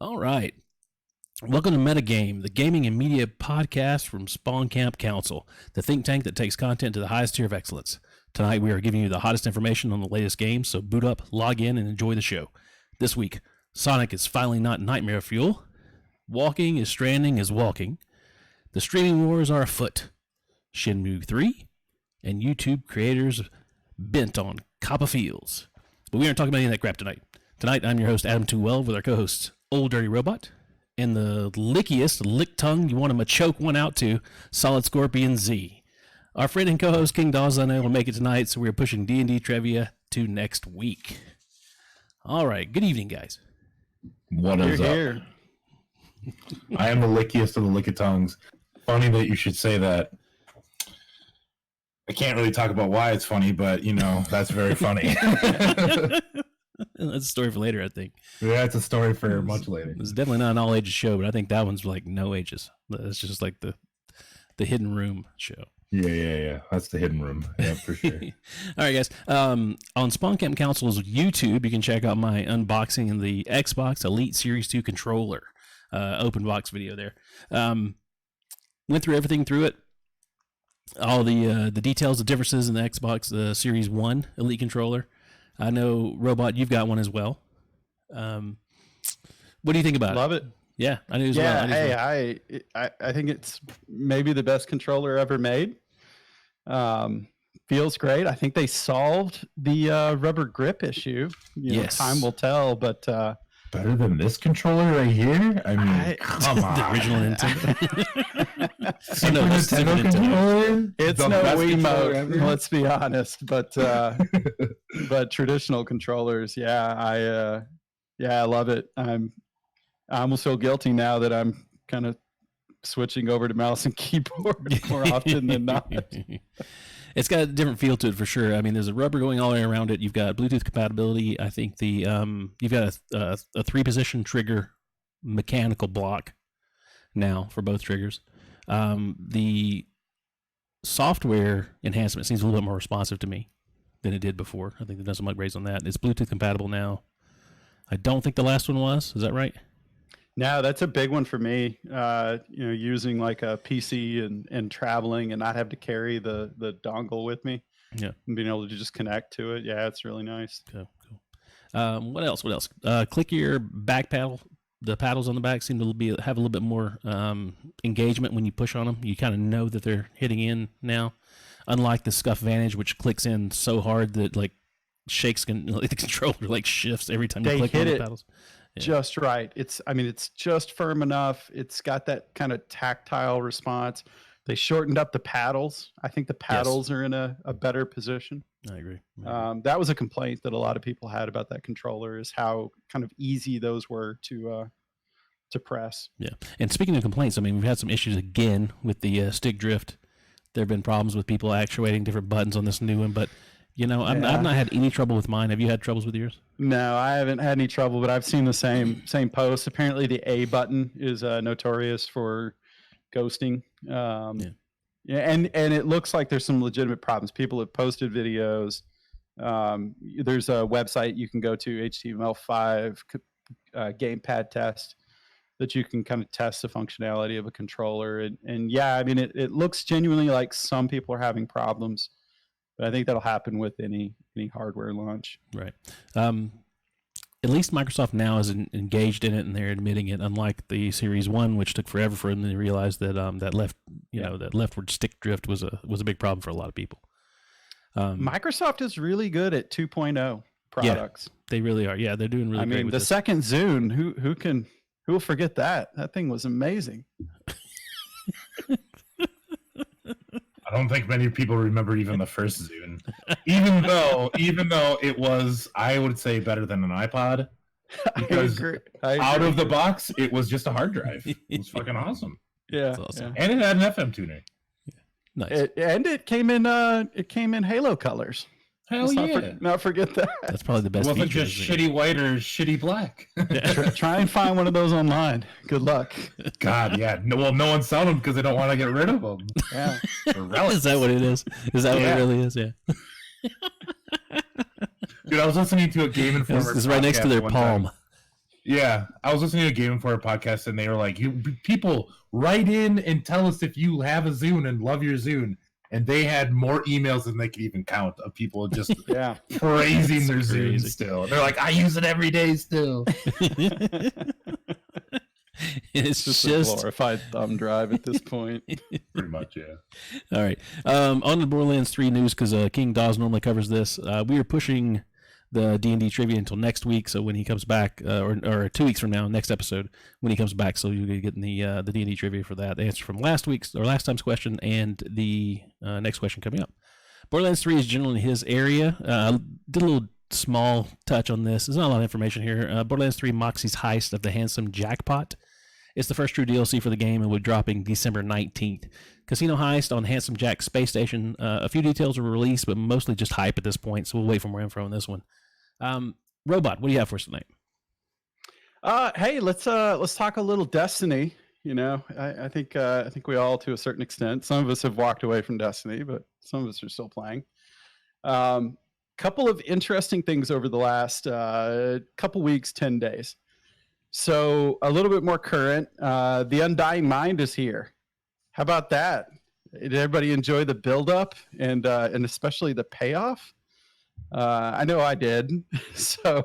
All right. Welcome to MetaGame, the gaming and media podcast from Spawn Camp Council, the think tank that takes content to the highest tier of excellence. Tonight we are giving you the hottest information on the latest games, so boot up, log in, and enjoy the show. This week, Sonic is finally not nightmare fuel. Walking is stranding is walking. The streaming wars are afoot. Shenmue 3, and YouTube creators bent on Coppa Fields. But we aren't talking about any of that crap tonight. Tonight, I'm your host, Adam 212, with our co-hosts, Old Dirty Robot, and the lickiest lick tongue you want him to choke one out to, Solid Scorpion Z. Our friend and co-host, King Dawes, is unable to make it tonight, so we're pushing D&D trivia to next week. All right, good evening, guys. What is up? Here. I am the lickiest of the lickatongues. Funny that you should say that. I can't really talk about why it's funny, but, you know, that's very funny. That's a story for later, I think. Yeah, it's a story for much later. It's definitely not an all-ages show, but I think that one's like no ages. That's just like the hidden room show. Yeah. That's the hidden room. Yeah, for sure. All right, guys. On Spawn Camp Council's YouTube, you can check out my unboxing of the Xbox Elite Series 2 controller. Open box video there. Went through everything through it. All the details, the differences in the Xbox Series 1 Elite controller. I know, Robot, you've got one as well. What do you think about it? Love it. Yeah, I do as well. I think it's maybe the best controller ever made. Feels great. I think they solved the rubber grip issue. Yes. Time will tell, but Better than this controller right here? I mean, come on. The original Nintendo. Super Nintendo controller? it's The no best controller Wiimote. ever? Let's be honest, but traditional controllers, I love it. I almost feel guilty now that I'm kind of switching over to mouse and keyboard more often than not. It's got a different feel to it for sure. I mean, there's a rubber going all the way around it. You've got Bluetooth compatibility. I think you've got a 3-position trigger mechanical block now for both triggers. The software enhancement seems a little bit more responsive to me than it did before. I think they've done some upgrades on that. It's Bluetooth compatible now. I don't think the last one was. Is that right? No, that's a big one for me. Using like a PC and traveling and not have to carry the dongle with me. Yeah. And being able to just connect to it. Yeah, it's really nice. Cool. What else? Clickier back paddle. The paddles on the back seem to have a little bit more engagement when you push on them. You kind of know that they're hitting in now. Unlike the Scuff Vantage, which clicks in so hard that like shakes the controller like shifts every time you click on the paddles. Yeah. Just right. It's just firm enough. It's got that kind of tactile response. They shortened up the paddles. I think the paddles are in a better position. I agree. That was a complaint that a lot of people had about that controller, is how kind of easy those were to press. Yeah. And speaking of complaints, I mean, we've had some issues again with the stick drift. There have been problems with people actuating different buttons on this new one, but I've not had any trouble with mine. Have you had troubles with yours? No, I haven't had any trouble, but I've seen the same posts. Apparently, the A button is notorious for ghosting. And it looks like there's some legitimate problems. People have posted videos. There's a website you can go to, HTML5 gamepad test, that you can kind of test the functionality of a controller. And yeah, I mean, it looks genuinely like some people are having problems. But I think that'll happen with any hardware launch. Right. At least Microsoft now is engaged in it, and they're admitting it. Unlike the Series 1, which took forever for them to realize that that leftward stick drift was a big problem for a lot of people. Microsoft is really good at 2.0 products. Yeah, they really are. Yeah, they're doing really great with the this. second Zune, who will forget that? That thing was amazing. I don't think many people remember even the first Zune. Even though it was, I would say, better than an iPod. Because out of the box, it was just a hard drive. It was fucking awesome. Yeah, awesome. And it had an FM tuner. Yeah. Nice. It came in Halo colors. Hell yeah! Not forget that. That's probably the best. It wasn't feature, just shitty white or shitty black. Try and find one of those online. Good luck. God, yeah. No one's selling them because they don't want to get rid of them. Yeah. Is that what it is? Is that what it really is? Yeah. Dude, I was listening to a Game Informer. It's right next to their palm. Yeah, I was listening to a Game Informer podcast, and they were like, people write in and tell us if you have a Zune and love your Zune. And they had more emails than they could even count of people just praising their Zune still. They're like, I use it every day still. It's just a glorified thumb drive at this point. Pretty much, yeah. All right. On to Borderlands 3 news, because King Dawes normally covers this. We are pushing the D&D trivia until next week, so when he comes back, or 2 weeks from now, next episode, when he comes back, so you'll be getting the D&D trivia for that. The answer from last time's question, and the next question coming up. Borderlands 3 is generally his area. Did a little small touch on this. There's not a lot of information here. Borderlands 3 Moxie's Heist of the Handsome Jackpot. It's the first true DLC for the game and will be dropping December 19th. Casino Heist on Handsome Jack Space Station. A few details were released, but mostly just hype at this point, so we'll wait for more info on this one. Robot, what do you have for us tonight? Hey, let's talk a little Destiny. You know, I think we all, to a certain extent, some of us have walked away from Destiny, but some of us are still playing. Couple of interesting things over the last couple weeks, 10 days. So a little bit more current. The Undying Mind is here. How about that? Did everybody enjoy the build-up and especially the payoff? I know I did. So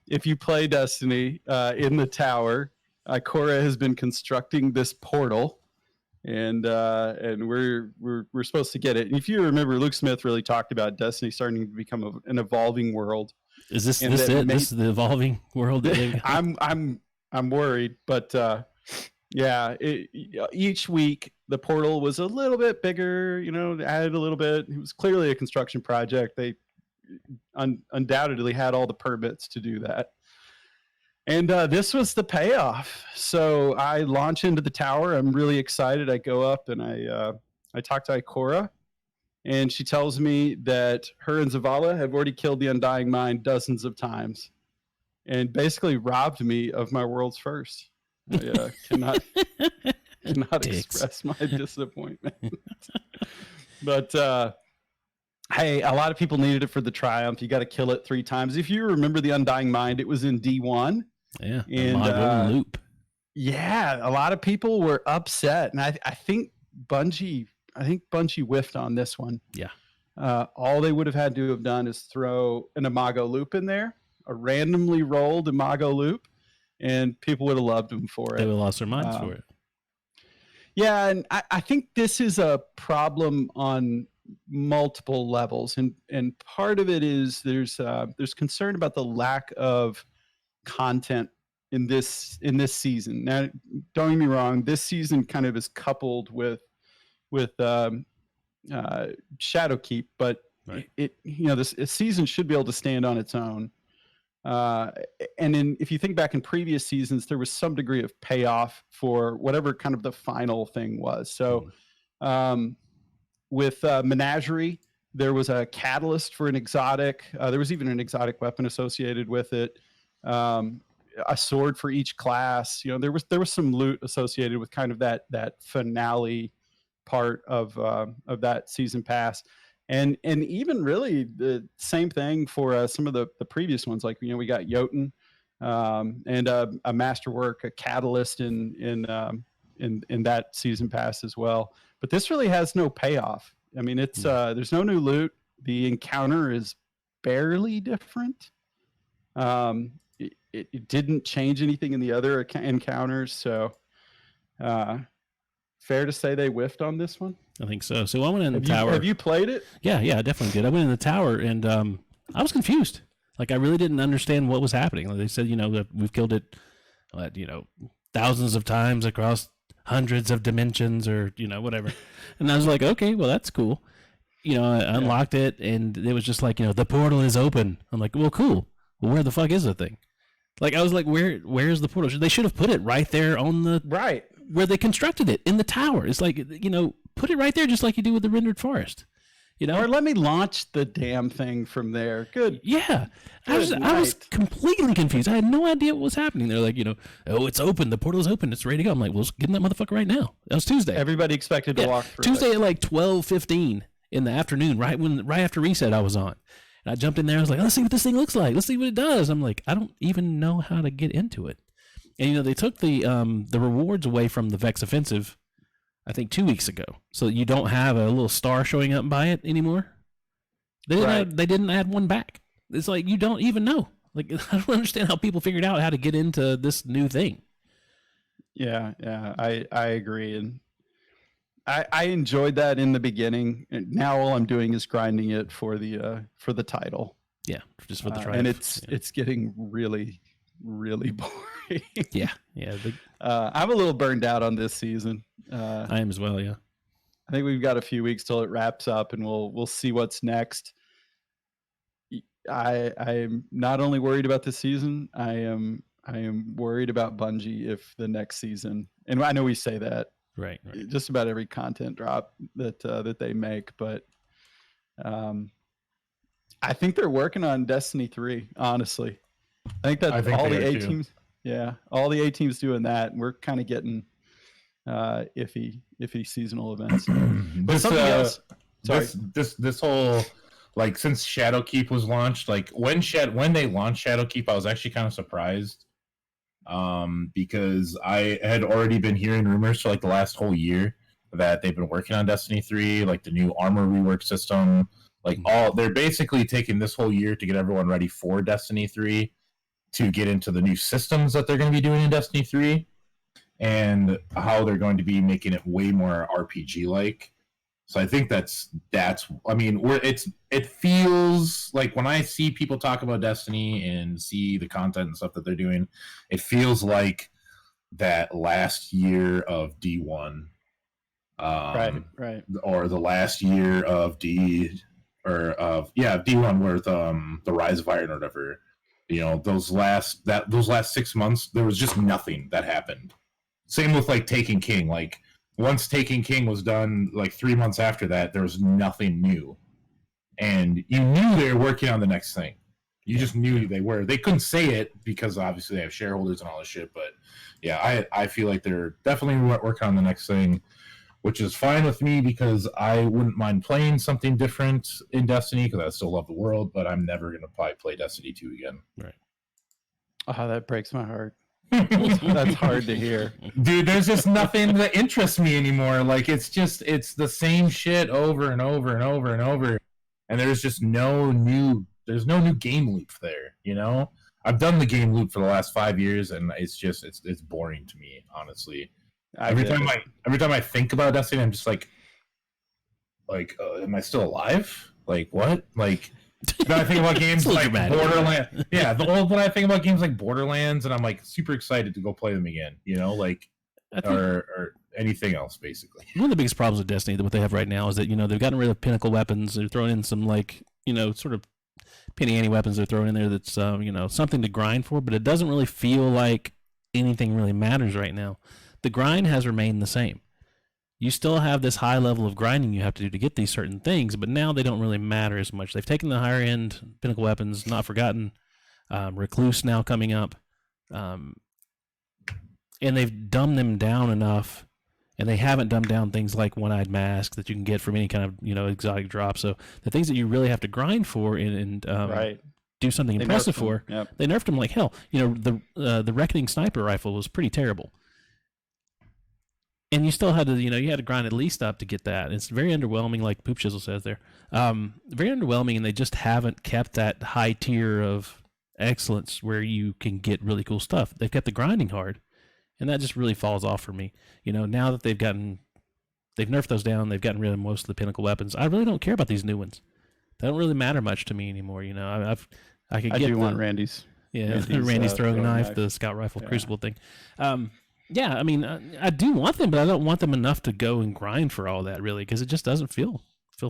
if you play Destiny in the tower, Ikora has been constructing this portal, and we're supposed to get it. And if you remember, Luke Smith really talked about Destiny starting to become an evolving world. Is this it? This is the evolving world. I'm worried, but yeah. Each week the portal was a little bit bigger. You know, added a little bit. It was clearly a construction project. They undoubtedly had all the permits to do that. And this was the payoff. So I launch into the tower. I'm really excited. I go up and I talk to Ikora, and she tells me that her and Zavala have already killed the Undying Mind dozens of times, and basically robbed me of my world's first. I cannot express my disappointment. But hey, a lot of people needed it for the triumph. You got to kill it 3 times. If you remember the Undying Mind, it was in D1. Yeah, and loop. Yeah, a lot of people were upset, and I think Bungie whiffed on this one. Yeah. All they would have had to have done is throw an Imago loop in there, a randomly rolled Imago loop, and people would have loved them for it. They would have lost their minds for it. Yeah, and I think this is a problem on multiple levels, and part of it is there's concern about the lack of content in this season. Now, don't get me wrong, this season kind of is coupled with Shadowkeep, but right. This season should be able to stand on its own. And if you think back in previous seasons, there was some degree of payoff for whatever kind of the final thing was. So with Menagerie, there was a catalyst for an exotic. There was even an exotic weapon associated with it. A sword for each class. You know, there was some loot associated with kind of that finale part of that season pass. And even really the same thing for some of the previous ones. Like, we got Jotun and a masterwork, a catalyst in that season pass as well. But this really has no payoff. I mean, it's there's no new loot. The encounter is barely different. It didn't change anything in the other encounters. So fair to say they whiffed on this one? I think so. So I went in the tower. Have you played it? Yeah, I definitely did. I went in the tower, and I was confused. Like, I really didn't understand what was happening. Like, they said, that we've killed it, thousands of times across hundreds of dimensions, or whatever. And I was like, okay, well, that's cool. I unlocked it, and it was just like, the portal is open. I'm like, well, cool. Well, where the fuck is the thing? Like, I was like, where's the portal? They should have put it right there on the right where they constructed it in the tower. It's like, put it right there, just like you do with the rendered forest. Or let me launch the damn thing from there. Good. Yeah. I was completely confused. I had no idea what was happening. They're like, oh, it's open. The portal's open. It's ready to go. I'm like, well, let's get in that motherfucker right now. That was Tuesday. Everybody expected to walk through Tuesday at like 12:15 in the afternoon, right after reset I was on. And I jumped in there. I was like, let's see what this thing looks like. Let's see what it does. I'm like, I don't even know how to get into it. And they took the rewards away from the Vex Offensive, I think 2 weeks ago. So you don't have a little star showing up by it anymore. They didn't add one back. It's like you don't even know. Like, I don't understand how people figured out how to get into this new thing. Yeah, I agree, and I enjoyed that in the beginning. And now all I'm doing is grinding it for the title. Yeah, just for the triumph. And it's getting really, really boring. Yeah. I'm a little burned out on this season. I am as well. Yeah. I think we've got a few weeks till it wraps up, and we'll see what's next. I'm not only worried about this season. I am worried about Bungie if the next season, and I know we say that right. just about every content drop that they make, but I think they're working on Destiny 3. Honestly, I think all the A teams. Yeah, all the A teams doing that, and we're kind of getting iffy seasonal events. But something else. Sorry. This whole, like, since Shadowkeep was launched, like when they launched Shadowkeep, I was actually kind of surprised, because I had already been hearing rumors for like the last whole year that they've been working on Destiny 3, like the new armor rework system, like they're basically taking this whole year to get everyone ready for Destiny 3 to get into the new systems that they're going to be doing in Destiny 3 and how they're going to be making it way more RPG like. So I think that's I mean, it feels like when I see people talk about Destiny and see the content and stuff that they're doing, it feels like that last year of D1, right, or the last year of D1 with the Rise of Iron or whatever. Those last 6 months, there was just nothing that happened. Same with like Taken King, like. Once Taking King was done, like 3 months after that, there was nothing new. And you knew they were working on the next thing. You just knew they were. They couldn't say it because obviously they have shareholders and all this shit. But yeah, I feel like they're definitely working on the next thing, which is fine with me because I wouldn't mind playing something different in Destiny because I still love the world, but I'm never going to probably play Destiny 2 again. Right. Oh, that breaks my heart. That's hard to hear, dude. There's just nothing that interests me anymore. Like it's the same shit over and over and over and over, and there's no new game loop there. I've done the game loop for the last 5 years, and it's boring to me, honestly. Every time I think about Destiny, I'm just like, am I still alive? Like what? Like. When I think about games like Borderlands, when I think about games like Borderlands, and I'm like super excited to go play them again, or anything else, basically. One of the biggest problems with Destiny, what they have right now, is that they've gotten rid of pinnacle weapons. They're throwing in some sort of penny ante weapons. They're throwing in there that's something to grind for, but it doesn't really feel like anything really matters right now. The grind has remained the same. You still have this high level of grinding you have to do to get these certain things, but now they don't really matter as much. They've taken the higher end pinnacle weapons, Not Forgotten, Recluse now coming up, and they've dumbed them down enough, and they haven't dumbed down things like One-Eyed Mask that you can get from any kind of exotic drop. So the things that you really have to grind for and do something impressive for, they nerfed them like hell. The Reckoning Sniper Rifle was pretty terrible. And you still had to, you had to grind at least up to get that. It's very underwhelming, like Poop Shizzle says there. Very underwhelming, and they just haven't kept that high tier of excellence where you can get really cool stuff. They've kept the grinding hard, and that just really falls off for me. Now that they've nerfed those down, they've gotten rid of most of the pinnacle weapons. I really don't care about these new ones. They don't really matter much to me anymore. I do want Randy's. Yeah, Randy's throwing knife, the Scout Rifle Crucible thing. Yeah, I mean, I do want them, but I don't want them enough to go and grind for all that, really, because it just doesn't feel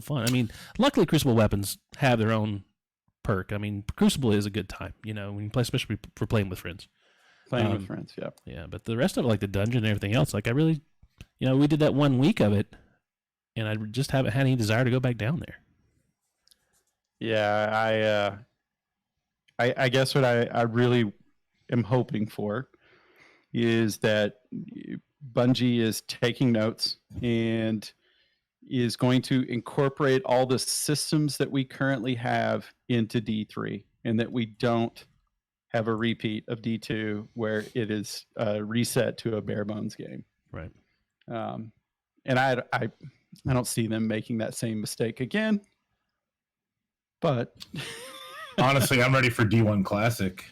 fun. I mean, luckily, Crucible weapons have their own perk. I mean, Crucible is a good time, when you play, especially for playing with friends. Yeah, but the rest of it, like the dungeon and everything else, like I really, we did that 1 week of it, and I just haven't had any desire to go back down there. Yeah, I guess what I really am hoping for is that Bungie is taking notes and is going to incorporate all the systems that we currently have into D3, and that we don't have a repeat of D2 where it is reset to a bare bones game. Right. And I don't see them making that same mistake again. But honestly, I'm ready for D1 Classic.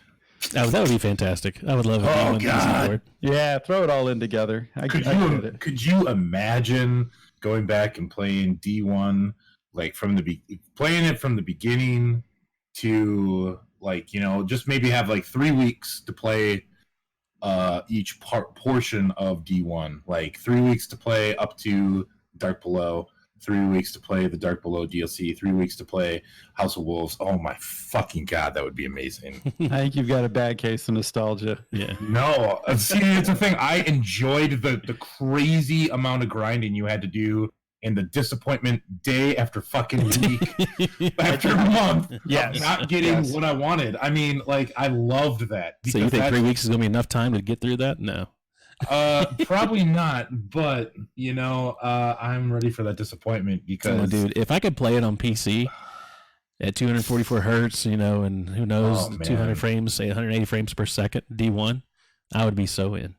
Oh, that would be fantastic. I would love a D1 Classic board. Yeah, throw it all in together. Could you imagine going back and playing D1 like playing it from the beginning to like, you know, just maybe have like 3 weeks to play each portion of D1, like 3 weeks to play up to Dark Below, 3 weeks to play the Dark Below DLC, 3 weeks to play House of Wolves. Oh my fucking god, that would be amazing. I think you've got a bad case of nostalgia. Yeah. No, see, it's a thing. I enjoyed the crazy amount of grinding you had to do and the disappointment day after fucking week after month of not getting what I wanted. I mean, like, I loved that. So you think 3 weeks is going to be enough time to get through that? No. Probably not, but, you know, I'm ready for that disappointment because... dude, if I could play it on PC at 244 hertz, you know, and who knows, 200 frames, say 180 frames per second, D1, I would be so in.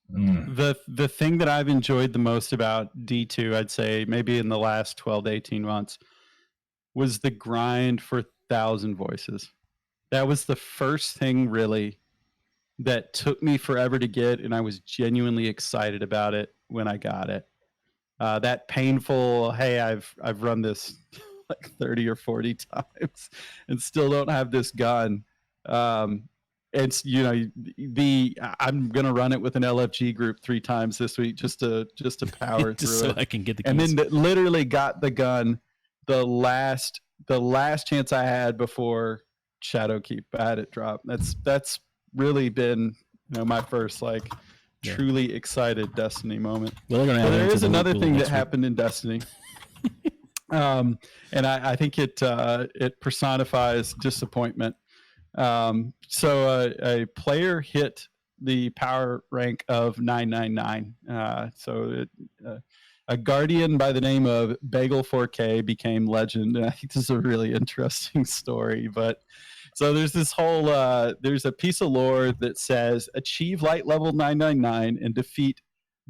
The thing that I've enjoyed the most about D2, I'd say maybe in the last 12 to 18 months, was the grind for 1,000 voices. That was the first thing really that took me forever to get, and I was genuinely excited about it when I got it. That painful, hey, I've run this like 30 or 40 times and still don't have this gun. It's, you know, I'm gonna run it with an LFG group 3 times this week just to power just through so it. I can get the keys. And then literally got the gun the last chance I had before Shadowkeep. I had it drop. That's really been, you know, my first like truly excited Destiny moment. Well, there is another thing that happened in Destiny. And I think it personifies disappointment. So a player hit the power rank of 999. A guardian by the name of Bagel 4K became legend. And I think this is a really interesting story. But so there's this whole there's a piece of lore that says achieve light level 999 and defeat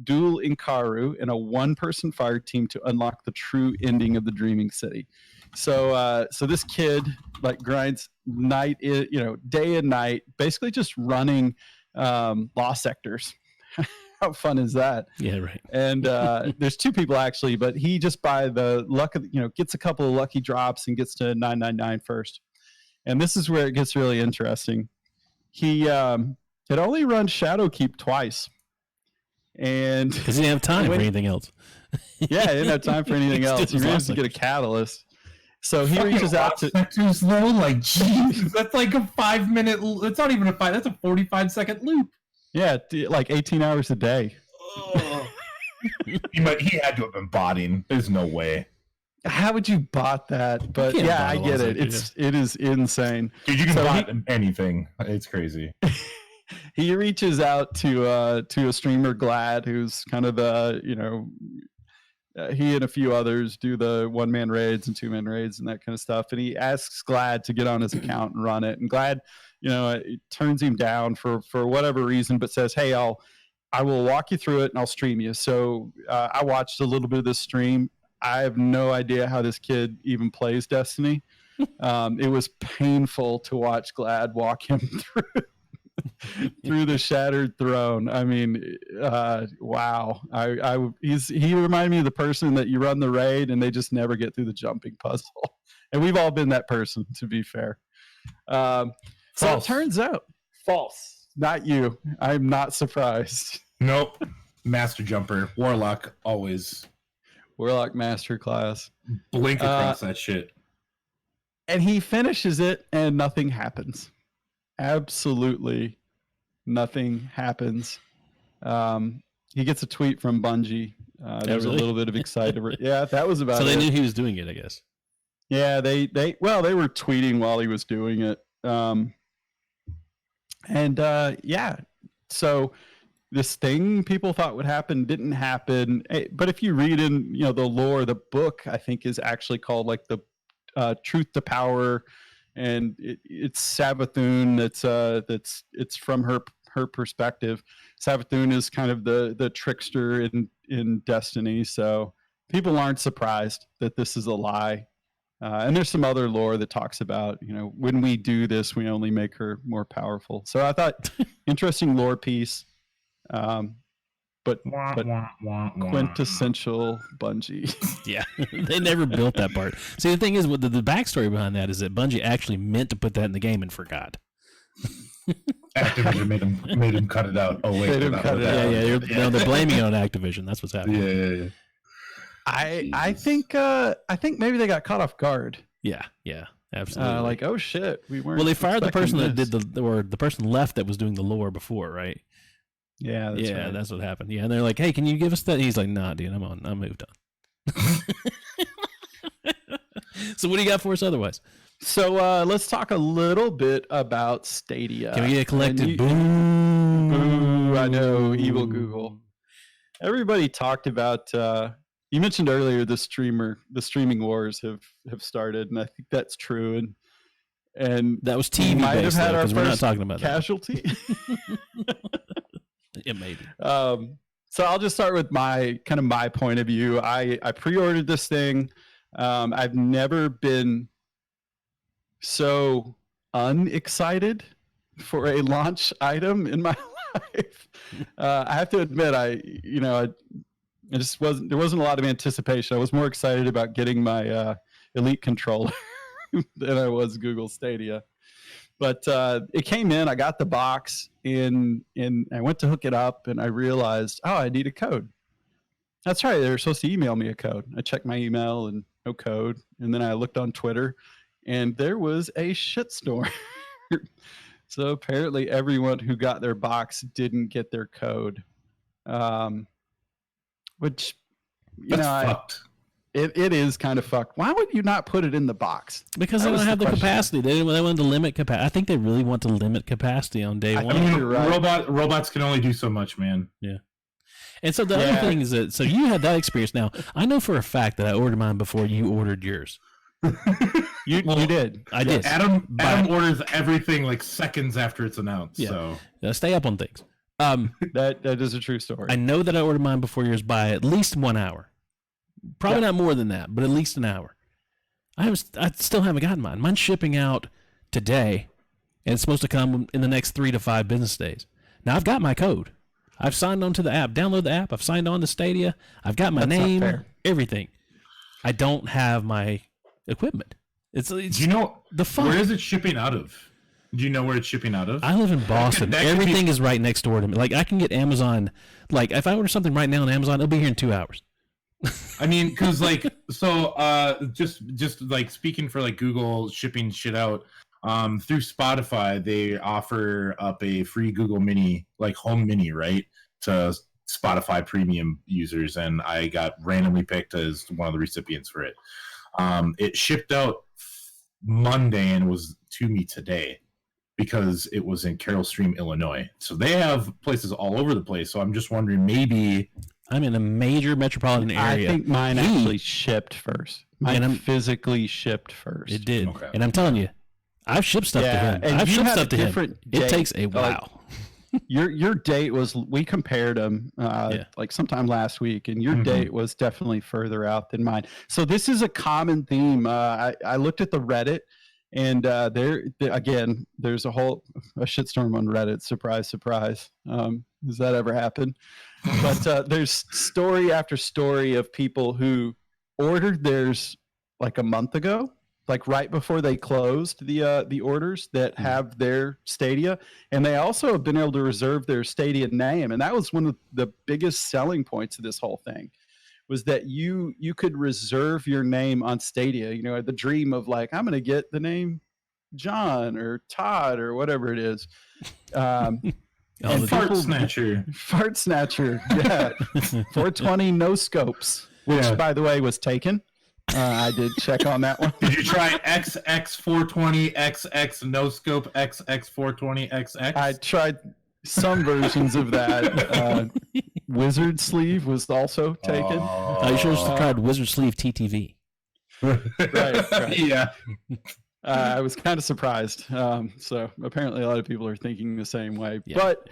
Dual Inkaru in a 1-person fire team to unlock the true ending of the Dreaming City. So this kid like grinds day and night, basically just running lost sectors. How fun is that? Yeah, right. And there's 2 people actually, but he just by the luck of, gets a couple of lucky drops and gets to 999 first. And this is where it gets really interesting. He had only run Shadowkeep twice. And because he didn't have time for anything else. Yeah, he didn't have time for anything else. He managed to get a catalyst. So he reaches out to sectors though, like geez, that's like a 5-minute. It's not even a 5. That's a 45-second loop. Yeah, like 18 hours a day. Oh. he had to have been botting. There's no way. How would you bot that? But yeah, I get it. It is insane. Dude, you can bot anything. It's crazy. He reaches out to a streamer, Glad, who's kind of the, he and a few others do the 1-man raids and 2-man raids and that kind of stuff. And he asks Glad to get on his account and run it. And Glad, it turns him down for whatever reason, but says, hey, I will walk you through it and I'll stream you. So I watched a little bit of this stream. I have no idea how this kid even plays Destiny. It was painful to watch Glad walk him through the Shattered Throne. I mean, wow. He reminded me of the person that you run the raid and they just never get through the jumping puzzle. And we've all been that person, to be fair. So it turns out, false. Not you. I'm not surprised. Nope. Master Jumper. Warlock, always. Warlock Masterclass. Blink across that shit. And he finishes it and nothing happens. Absolutely nothing happens. He gets a tweet from Bungie. There's a little bit of excitement. Yeah, that was about it. So they knew he was doing it, I guess. Yeah, they were tweeting while he was doing it. So this thing people thought would happen didn't happen. But if you read in, the lore, the book I think is actually called like the Truth to Power, and it's Savathun. It's from her perspective. Savathun is kind of the trickster in Destiny, so people aren't surprised that this is a lie. And there's some other lore that talks about, when we do this, we only make her more powerful. So I thought interesting lore piece, but quintessential Bungie. Yeah, they never built that part. See, the thing is, with the backstory behind that is that Bungie actually meant to put that in the game and forgot. Activision made him cut it out. Oh wait, they're blaming it on Activision. That's what's happening. Yeah. I think maybe they got caught off guard. Yeah, absolutely. Like, oh shit, we weren't. Well, they fired the person that this. did the person left that was doing the lore before, right? Yeah, right. That's what happened. Yeah, and they're like, "Hey, can you give us that?" And he's like, "Nah, dude, I moved on." So, what do you got for us otherwise? So, let's talk a little bit about Stadia. Can we get a collective boo? Boo! I know, evil Google. Everybody talked about. You mentioned earlier the streaming wars have started, and I think that's true. And that was TV might based, have had our we're not talking about casualty. It may be. So I'll just start with my point of view. I pre-ordered this thing. I've never been so unexcited for a launch item in my life. I have to admit, there wasn't a lot of anticipation. I was more excited about getting my Elite controller than I was Google Stadia. But it came in, I got the box, and I went to hook it up, and I realized, I need a code. That's right, they were supposed to email me a code. I checked my email and no code. And then I looked on Twitter, and there was a shitstorm. So apparently everyone who got their box didn't get their code. Which, fucked. It is kind of fucked. Why would you not put it in the box? Because they don't have the capacity. They wanted to limit capacity. I think they really want to limit capacity on day one. I mean, right. Robots can only do so much, man. Yeah. And so the other thing is that, so you had that experience. Now, I know for a fact that I ordered mine before you ordered yours. You did. I did. Adam orders everything like seconds after it's announced. Yeah. So stay up on things. That is a true story. I know that I ordered mine before yours by at least 1 hour. Probably not more than that, but at least an hour. I still haven't gotten mine. Mine's shipping out today, and it's supposed to come in the next 3 to 5 business days. Now, I've got my code. I've signed on to the app. Download the app. I've signed on to Stadia. I've got my name, everything. I don't have my equipment. It's do you know the fun. Where is it shipping out of? Do you know where it's shipping out of? I live in Boston. Everything is right next door to me. Like, I can get Amazon. Like, if I order something right now on Amazon, it'll be here in 2 hours. I mean, because just like speaking for like Google shipping shit out, through Spotify, they offer up a free Google Mini, like Home Mini, right, to Spotify Premium users, and I got randomly picked as one of the recipients for it. It shipped out Monday and was to me today because it was in Carroll Stream, Illinois. So they have places all over the place. So I'm just wondering, maybe I'm in a major metropolitan area. I think mine actually shipped first. Mine physically shipped first. It did. Okay. And I'm telling you, I've shipped stuff to him. And I've shipped stuff to him. Date. It takes a while. Your date was, we compared them like sometime last week, and your date was definitely further out than mine. So this is a common theme. I looked at the Reddit, and there's a shitstorm on Reddit. Surprise, surprise. Has that ever happened? But there's story after story of people who ordered theirs like a month ago, like right before they closed the orders, that have their Stadia, and they also have been able to reserve their Stadia name, and that was one of the biggest selling points of this whole thing, was that you could reserve your name on Stadia. You know, the dream of like, I'm going to get the name John or Todd or whatever it is. And Fart Snatcher, yeah, 420 no scopes, which by the way was taken. I did check on that one. Did you try XX420, XX no scope, XX420, XX? I tried some versions of that. Wizard Sleeve was also taken. You should have tried Wizard Sleeve TTV. Right. Yeah. I was kind of surprised. So apparently a lot of people are thinking the same way. But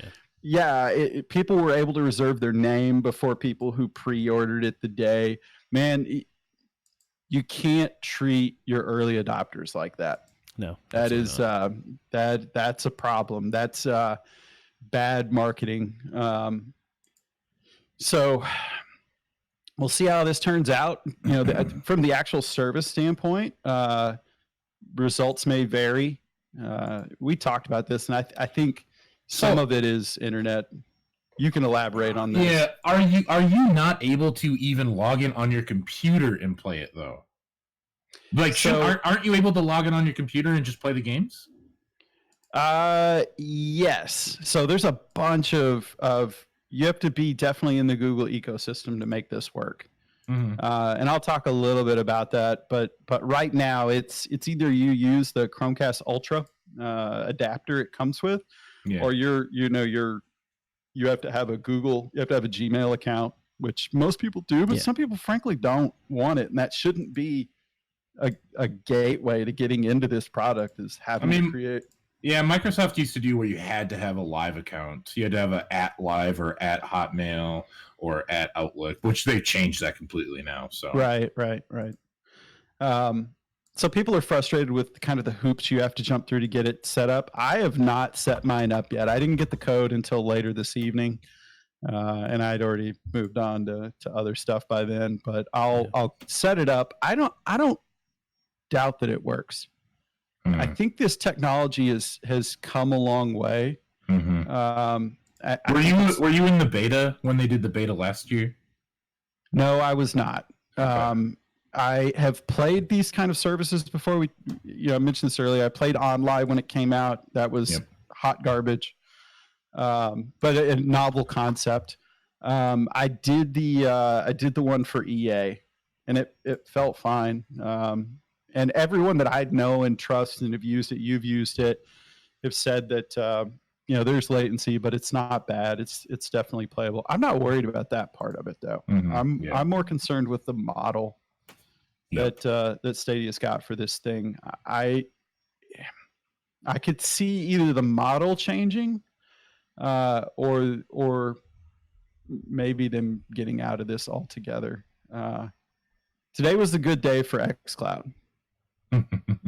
people were able to reserve their name before people who pre-ordered it the day. Man, you can't treat your early adopters like that. No, that is that's a problem. That's bad marketing. So we'll see how this turns out. You know, from the actual service standpoint, results may vary. We talked about this, and I think some of it is internet. You can elaborate on this. Yeah, are you not able to even log in on your computer and play it though? Like, aren't you able to log in on your computer and just play the games? Yes. So there's a bunch of you have to be definitely in the Google ecosystem to make this work. Mm-hmm. And I'll talk a little bit about that, but right now it's either you use the Chromecast Ultra adapter it comes with, or you have to have a Gmail account, which most people do, but some people frankly don't want it, and that shouldn't be a gateway to getting into this product is having to create. Yeah, Microsoft used to do where you had to have a live account. You had to have a @Live or @Hotmail or @Outlook, which they changed that completely now. So right. So people are frustrated with kind of the hoops you have to jump through to get it set up. I have not set mine up yet. I didn't get the code until later this evening, and I'd already moved on to other stuff by then. But I'll set it up. I don't doubt that it works. I think this technology has come a long way. Mm-hmm. Were you in the beta when they did the beta last year? No, I was not. Okay. I have played these kind of services before. I mentioned this earlier. I played OnLive when it came out. That was hot garbage, but a novel concept. I did the one for EA, and it felt fine. And everyone that I know and trust and have used it, you've used it, have said that there's latency, but it's not bad. It's definitely playable. I'm not worried about that part of it though. Mm-hmm. I'm more concerned with the model that Stadia's got for this thing. I could see either the model changing, or maybe them getting out of this altogether. Today was a good day for XCloud.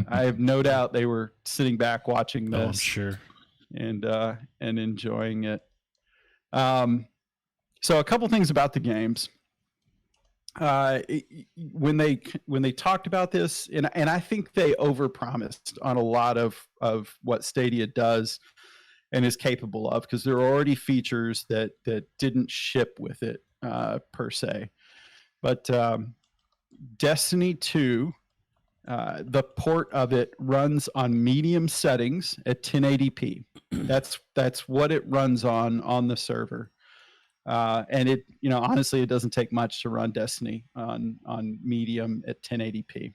I have no doubt they were sitting back watching this. Oh, I'm sure. And enjoying it. So a couple things about the games. When they talked about this, and I think they overpromised on a lot of what Stadia does and is capable of, because there are already features that didn't ship with it per se. But Destiny 2, the port of it runs on medium settings at 1080p. That's what it runs on the server. And it, honestly, it doesn't take much to run Destiny on medium at 1080p.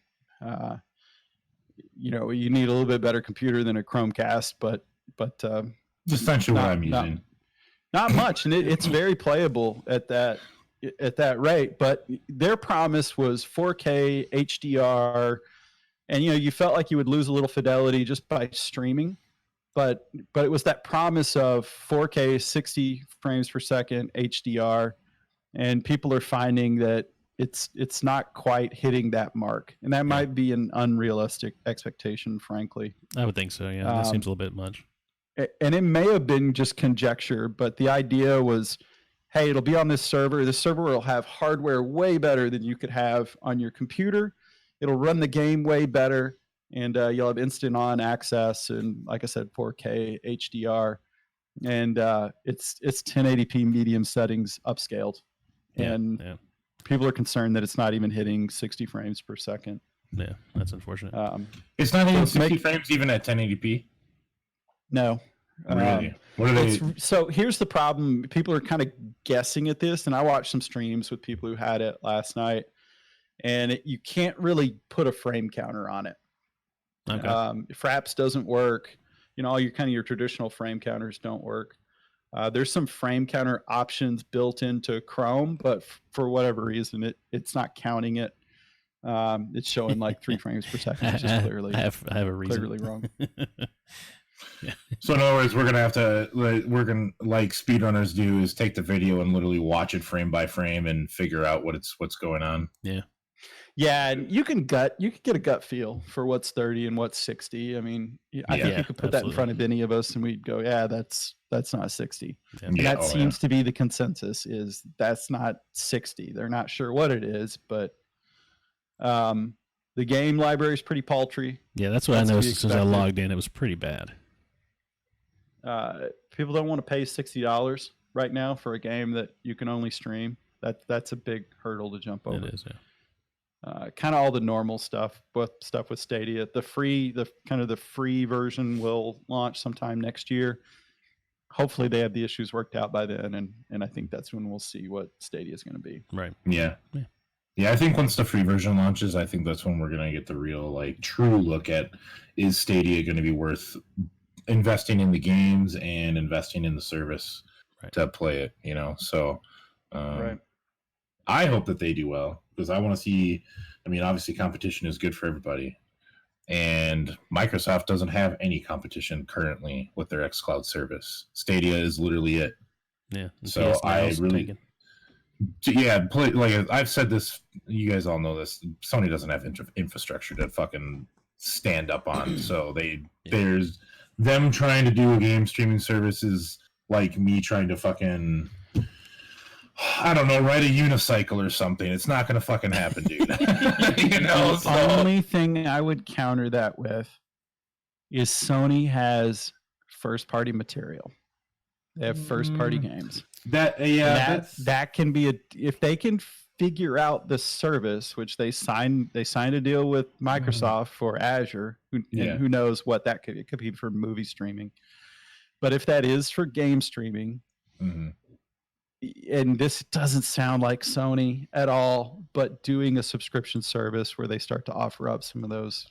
You need a little bit better computer than a Chromecast, but essentially what I'm using. Not much, and it's very playable at that rate. But their promise was 4K HDR, and you felt like you would lose a little fidelity just by streaming. But it was that promise of 4K 60 frames per second HDR, and people are finding that it's not quite hitting that mark, and that might be an unrealistic expectation, frankly. I would think so. Yeah, that seems a little bit much. And it may have been just conjecture, but the idea was, hey, it'll be on this server. This server will have hardware way better than you could have on your computer. It'll run the game way better. And you'll have instant on access, and like I said, 4K HDR, and it's 1080p medium settings upscaled, and people are concerned that it's not even hitting 60 frames per second. Yeah, that's unfortunate. It's not even 60 frames even at 1080p. No. Really? What are they? So here's the problem. People are kind of guessing at this, and I watched some streams with people who had it last night, and you can't really put a frame counter on it. Okay. Fraps doesn't work. All your traditional frame counters don't work. There's some frame counter options built into Chrome, but for whatever reason, it's not counting it. It's showing like 3 frames per second, which is clearly I have a reason. clearly wrong. Yeah. So in other words, we're gonna have to like speedrunners do is take the video and literally watch it frame by frame and figure out what's going on. Yeah. Yeah, and you can get a gut feel for what's 30 and what's 60. I mean, I think you could put that in front of any of us and we'd go, yeah, that's not 60. Yeah. And that seems to be the consensus, is that's not 60. They're not sure what it is, but the game library is pretty paltry. Yeah, that's what I noticed since I logged in. It was pretty bad. People don't want to pay $60 right now for a game that you can only stream. That's a big hurdle to jump over. It is, yeah. Kind of all the normal stuff, but stuff with Stadia. The free version will launch sometime next year. Hopefully they have the issues worked out by then, and I think that's when we'll see what Stadia is going to be. Right. Yeah. I think once the free version launches, I think that's when we're going to get the real, like, true look at, is Stadia going to be worth investing in the games and investing in the service to play it, you know? So right. I hope that they do well, because I want to see, I mean, obviously competition is good for everybody. And Microsoft doesn't have any competition currently with their xCloud service. Stadia is literally it. Yeah. So I really, like I've said this, you guys all know this, Sony doesn't have infrastructure to fucking stand up on. So there's them trying to do a game streaming service is like me trying to fucking, I don't know, ride a unicycle or something. It's not going to fucking happen, dude. You know, the only thing I would counter that with is Sony has first-party material. They have first-party games. That can be if they can figure out the service, which they signed a deal with Microsoft for Azure. Who knows what that could? It could be for movie streaming, but if that is for game streaming. Mm-hmm. And this doesn't sound like Sony at all, but doing a subscription service where they start to offer up some of those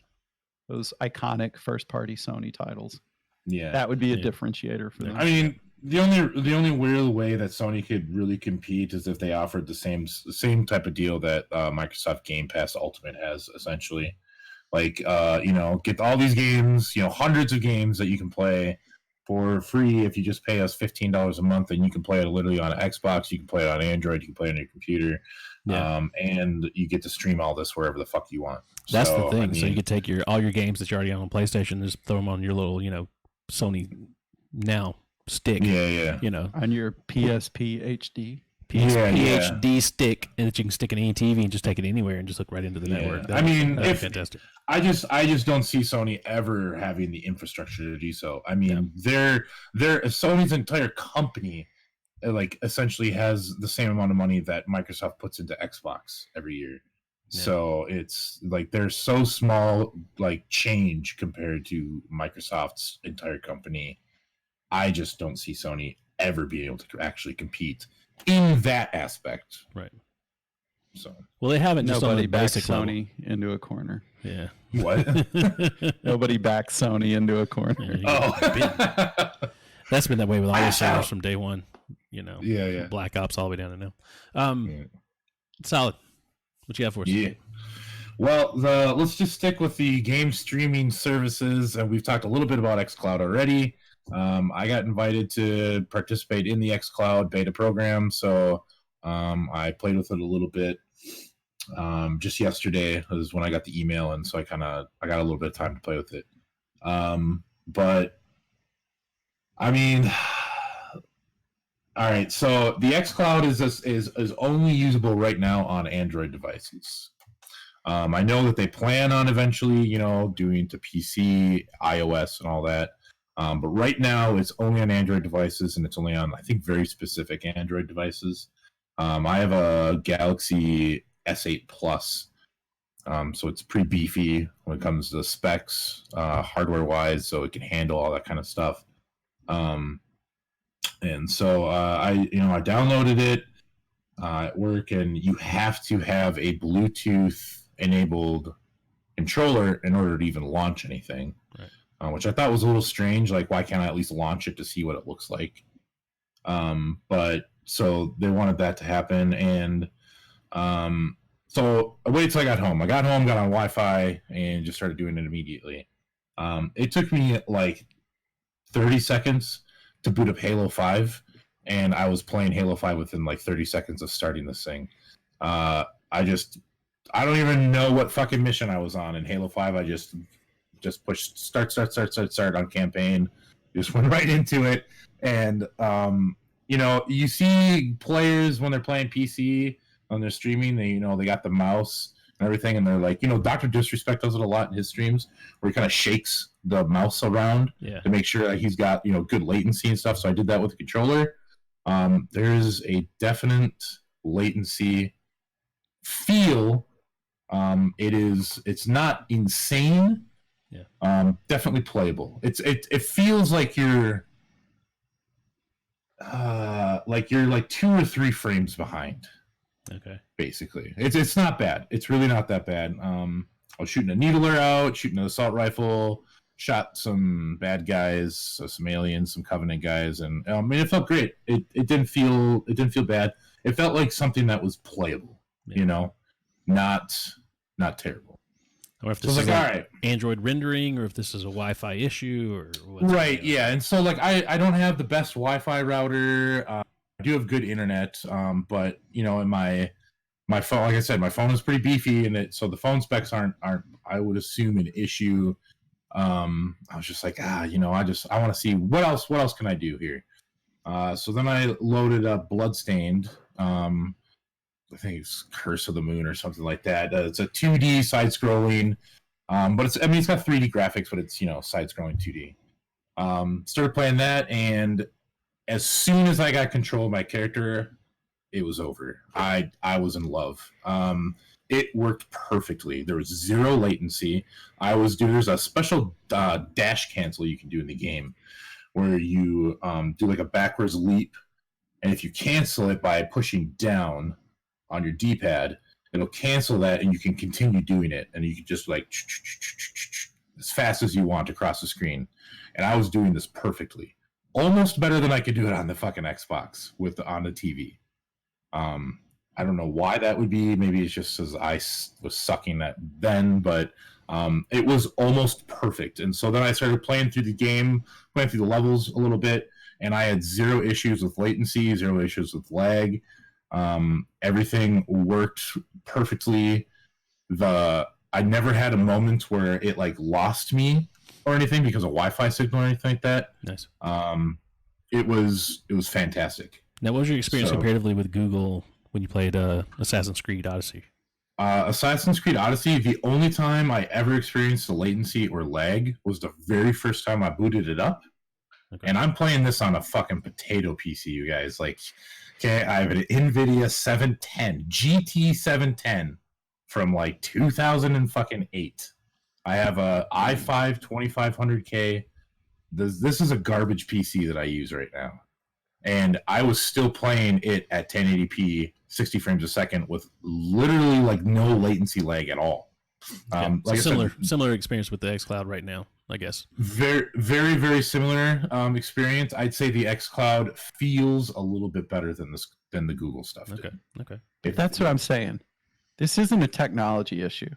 iconic first-party Sony titles, that would be a differentiator for them. I mean, the only real way that Sony could really compete is if they offered the same type of deal that Microsoft Game Pass Ultimate has, essentially. Like, get all these games, hundreds of games that you can play for free if you just pay us $15 a month, and you can play it literally on Xbox, you can play it on Android, you can play it on your computer, and you get to stream all this wherever the fuck you want. That's the thing. I mean, so you could take all your games that you're already on PlayStation and just throw them on your little, Sony Now stick. On your PSP HD. HD stick, and that you can stick in any TV and just take it anywhere and just look right into the network. That's fantastic. I just don't see Sony ever having the infrastructure to do so. I mean, Sony's entire company, like, essentially has the same amount of money that Microsoft puts into Xbox every year. Yeah. So it's like they're so small, like, change compared to Microsoft's entire company. I just don't see Sony ever being able to actually compete in that aspect. Right. So, well, they haven't. Nobody backs Sony into a corner. Yeah. What? Nobody backs Sony into a corner. That's been that way with all the servers from day one. Yeah. Black Ops all the way down to now. Solid. What you got for us? Yeah. Well, let's just stick with the game streaming services, and we've talked a little bit about XCloud already. I got invited to participate in the XCloud beta program, so I played with it a little bit. Just yesterday was when I got the email, and so I got a little bit of time to play with it. But I mean, all right. So the XCloud is only usable right now on Android devices. I know that they plan on eventually, doing to PC, iOS, and all that. But right now, it's only on Android devices, and it's only on, I think, very specific Android devices. I have a Galaxy S8 Plus, so it's pretty beefy when it comes to specs, hardware-wise, so it can handle all that kind of stuff. And so I downloaded it at work, and you have to have a Bluetooth-enabled controller in order to even launch anything. Right. Which I thought was a little strange. Like, why can't I at least launch it to see what it looks like? But so they wanted that to happen, and so I waited till I got home. Got on Wi-Fi, and just started doing it immediately. It took me like 30 seconds to boot up Halo 5, and I was playing Halo 5 within like 30 seconds of starting this thing. I don't even know what fucking mission I was on in Halo 5. I just pushed start on campaign. Just went right into it. And, you see players when they're playing PC, when they're streaming, they got the mouse and everything. And they're like, Dr. Disrespect does it a lot in his streams where he kind of shakes the mouse around to make sure that he's got, good latency and stuff. So I did that with the controller. There's a definite latency feel. It's not insane. Yeah. Definitely playable. It feels like you're like 2 or 3 frames behind. Okay. Basically, it's not bad. It's really not that bad. I was shooting a needler out, shooting an assault rifle, shot some bad guys, some aliens, some Covenant guys, and it felt great. It didn't feel bad. It felt like something that was playable. Yeah. Not terrible. Or if this is all right, Android rendering, or if this is a Wi-Fi issue, or what's right, yeah. And so I don't have the best Wi-Fi router. I do have good internet, but in my phone, like I said, my phone is pretty beefy, and so the phone specs aren't I would assume an issue. I was just like, I want to see what else can I do here. So then I loaded up Bloodstained. I think it's Curse of the Moon or something like that. It's a 2D side-scrolling, but it's got 3D graphics, but it's side-scrolling 2D. Started playing that, and as soon as I got control of my character, it was over. I was in love. It worked perfectly. There was 0 latency. There's a special dash cancel you can do in the game where you do like a backwards leap, and if you cancel it by pushing down on your D-pad, it'll cancel that, and you can continue doing it, and you can just like as fast as you want across the screen. And I was doing this perfectly, almost better than I could do it on the fucking Xbox on the TV. I don't know why that would be. Maybe it's just because I was sucking that then, but it was almost perfect. And so then I started playing through the game, playing through the levels a little bit, and I had 0 issues with latency, 0 issues with lag. Everything worked perfectly. I never had a moment where it like lost me or anything because of Wi-Fi signal or anything like that. Nice. It was fantastic. Now, what was your experience comparatively with Google when you played Assassin's Creed Odyssey? Assassin's Creed Odyssey, the only time I ever experienced the latency or lag was the very first time I booted it up. Okay. And I'm playing this on a fucking potato PC, you guys. Like, okay, I have an NVIDIA 710, GT 710 from like 2008. I have a i5 2500K. This is a garbage PC that I use right now. And I was still playing it at 1080p, 60 frames a second with literally like no latency lag at all. Like similar experience with the XCloud right now, I guess. Very, very, very similar experience. I'd say the XCloud feels a little bit better than the Google stuff. Okay. That's what I'm saying. This isn't a technology issue.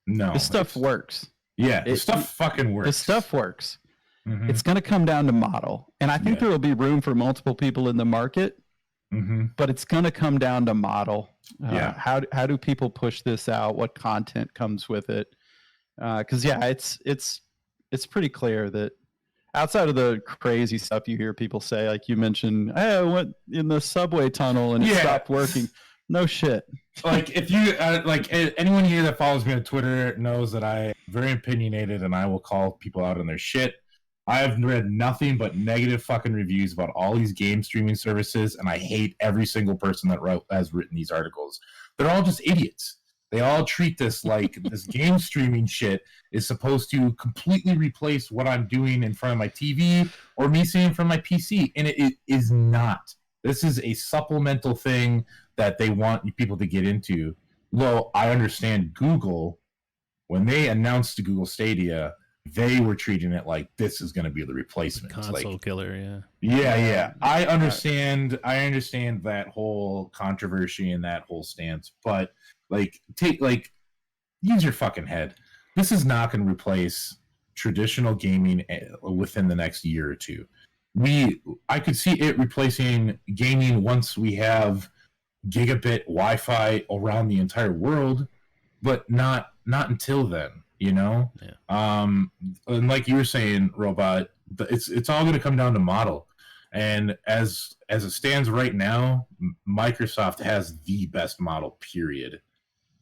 No, this stuff works. Yeah, the stuff fucking works. The stuff works. Mm-hmm. It's going to come down to model, and I think there will be room for multiple people in the market. Mm-hmm. But it's going to come down to model. How do people push this out? What content comes with it? Because it's pretty clear that outside of the crazy stuff you hear people say, like you mentioned, I went in the subway tunnel and it stopped working. No shit. Like if you like anyone here that follows me on Twitter knows that I'm very opinionated and I will call people out on their shit. I have read nothing but negative fucking reviews about all these game streaming services, and I hate every single person that has written these articles. They're all just idiots. They all treat this like this game streaming shit is supposed to completely replace what I'm doing in front of my TV or me seeing from my PC, and it is not. This is a supplemental thing that they want people to get into. Though I understand Google, when they announced Google Stadia, they were treating it like this is going to be the replacement. Console killer, yeah. Yeah. I understand that whole controversy and that whole stance, but use your fucking head. This is not going to replace traditional gaming within the next year or two. I could see it replacing gaming once we have gigabit Wi-Fi around the entire world, but not until then. And like you were saying, Robot, it's all going to come down to model. And as it stands right now, Microsoft has the best model, period.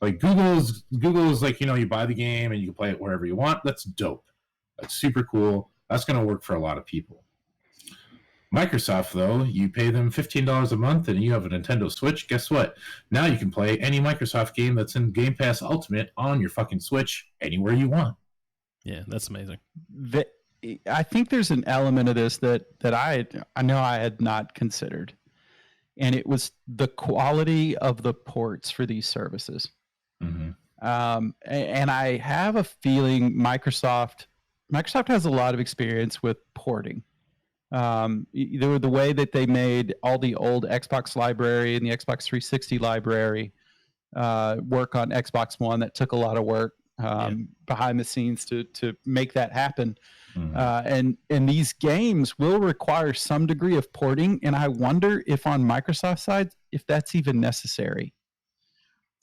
Like Google is like, you buy the game and you can play it wherever you want. That's dope. That's super cool. That's going to work for a lot of people. Microsoft, though, you pay them $15 a month and you have a Nintendo Switch. Guess what? Now you can play any Microsoft game that's in Game Pass Ultimate on your fucking Switch anywhere you want. Yeah, that's amazing. I think there's an element of this that I know I had not considered, and it was the quality of the ports for these services. Mm-hmm. And I have a feeling Microsoft has a lot of experience with porting. The way that they made all the old Xbox library and the Xbox 360 library work on Xbox One, that took a lot of work behind the scenes to make that happen. Mm-hmm. And these games will require some degree of porting, and I wonder if on Microsoft's side, if that's even necessary.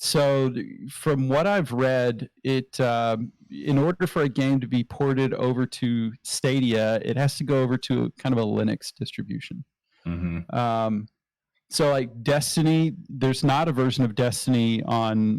So from what I've read, in order for a game to be ported over to Stadia, it has to go over to kind of a Linux distribution. Mm-hmm. So like Destiny, there's not a version of Destiny on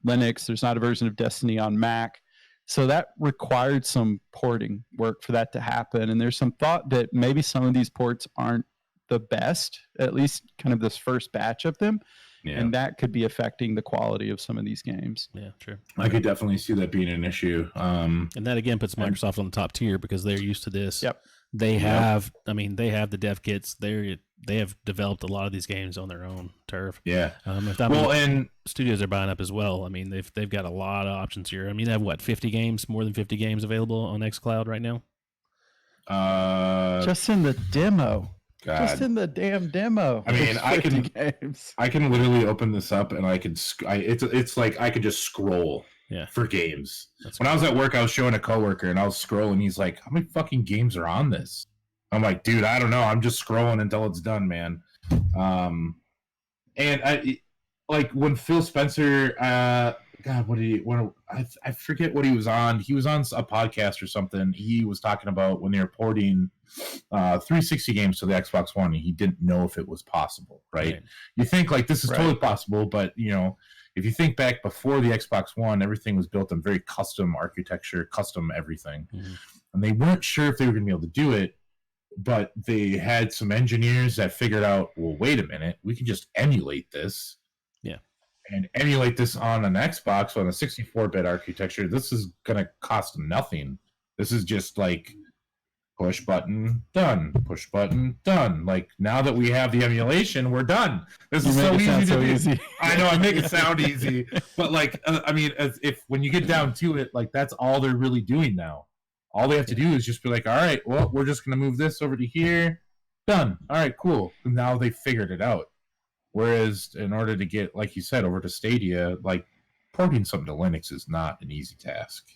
Linux. There's not a version of Destiny on Mac. So that required some porting work for that to happen. And there's some thought that maybe some of these ports aren't the best, at least kind of this first batch of them. Yeah. And that could be affecting the quality of some of these games. Yeah, true. I could definitely see that being an issue. And that again puts Microsoft on the top tier because they're used to this. Yep. They have, they have the dev kits. They have developed a lot of these games on their own turf. Yeah. And studios are buying up as well. They've got a lot of options here. They have 50 games, more than 50 games available on XCloud right now. Just in the demo. God. Just in the damn demo. I can literally open this up and it's like I could just scroll for games. When I was at work, I was showing a coworker and I was scrolling. He's like, "How many fucking games are on this?" I'm like, "Dude, I don't know. I'm just scrolling until it's done, man." And I like when Phil Spencer, God, I forget what he was on. He was on a podcast or something. He was talking about when they were porting 360 games to the Xbox One, and he didn't know if it was possible, right? You think like this is totally possible, but if you think back before the Xbox One, everything was built on very custom architecture, custom everything. Mm-hmm. And they weren't sure if they were going to be able to do it, but they had some engineers that figured out, well, wait a minute, we can just emulate this. Yeah. And emulate this on an Xbox on a 64-bit architecture. This is going to cost nothing. This is just like push button, done. Push button, done. Like now that we have the emulation, we're done. This is so easy to do. Easy. I know I make it sound easy, but when you get down to it, like that's all they're really doing now. All they have to do is just be like, all right, well, we're just going to move this over to here. Done. All right, cool. And now they figured it out. Whereas in order to get, like you said, over to Stadia, like porting something to Linux is not an easy task.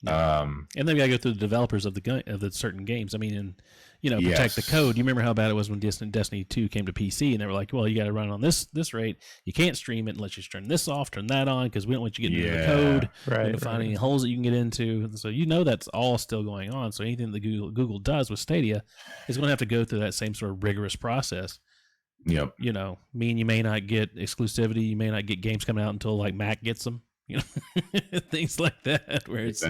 Yeah. And they've got to go through the developers of the certain games. Protect the code. You remember how bad it was when Destiny 2 came to PC, and they were like, "Well, you got to run on this rate. You can't stream it unless you turn this off, turn that on, because we don't want you getting into the code. Right. To find any holes that you can get into." So that's all still going on. So anything that Google does with Stadia is going to have to go through that same sort of rigorous process. Yep. You may not get exclusivity. You may not get games coming out until like Mac gets them. Things like that. Where it's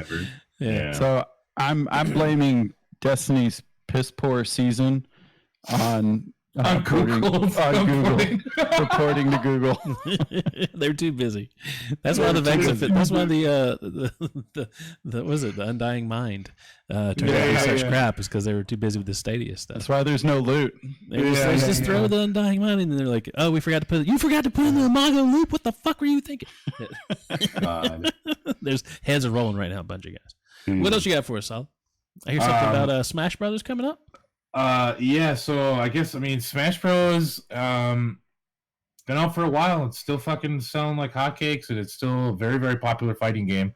yeah. So I'm blaming Destiny's piss poor season on Google. Reporting to Google. They're too busy. That's why that's why the Undying Mind turned out to be such crap, is because they were too busy with the Stadia stuff. That's why there's no loot. They just throw the Undying Mind in, and they're like, "Oh, you forgot to put in the Imago loop. What the fuck were you thinking?" There's heads are rolling right now, a bunch of guys. What else you got for us, Sal? I hear something about Smash Brothers coming up. Yeah. So I guess Smash Bros. Been out for a while. It's still fucking selling like hotcakes, and it's still a very, very popular fighting game.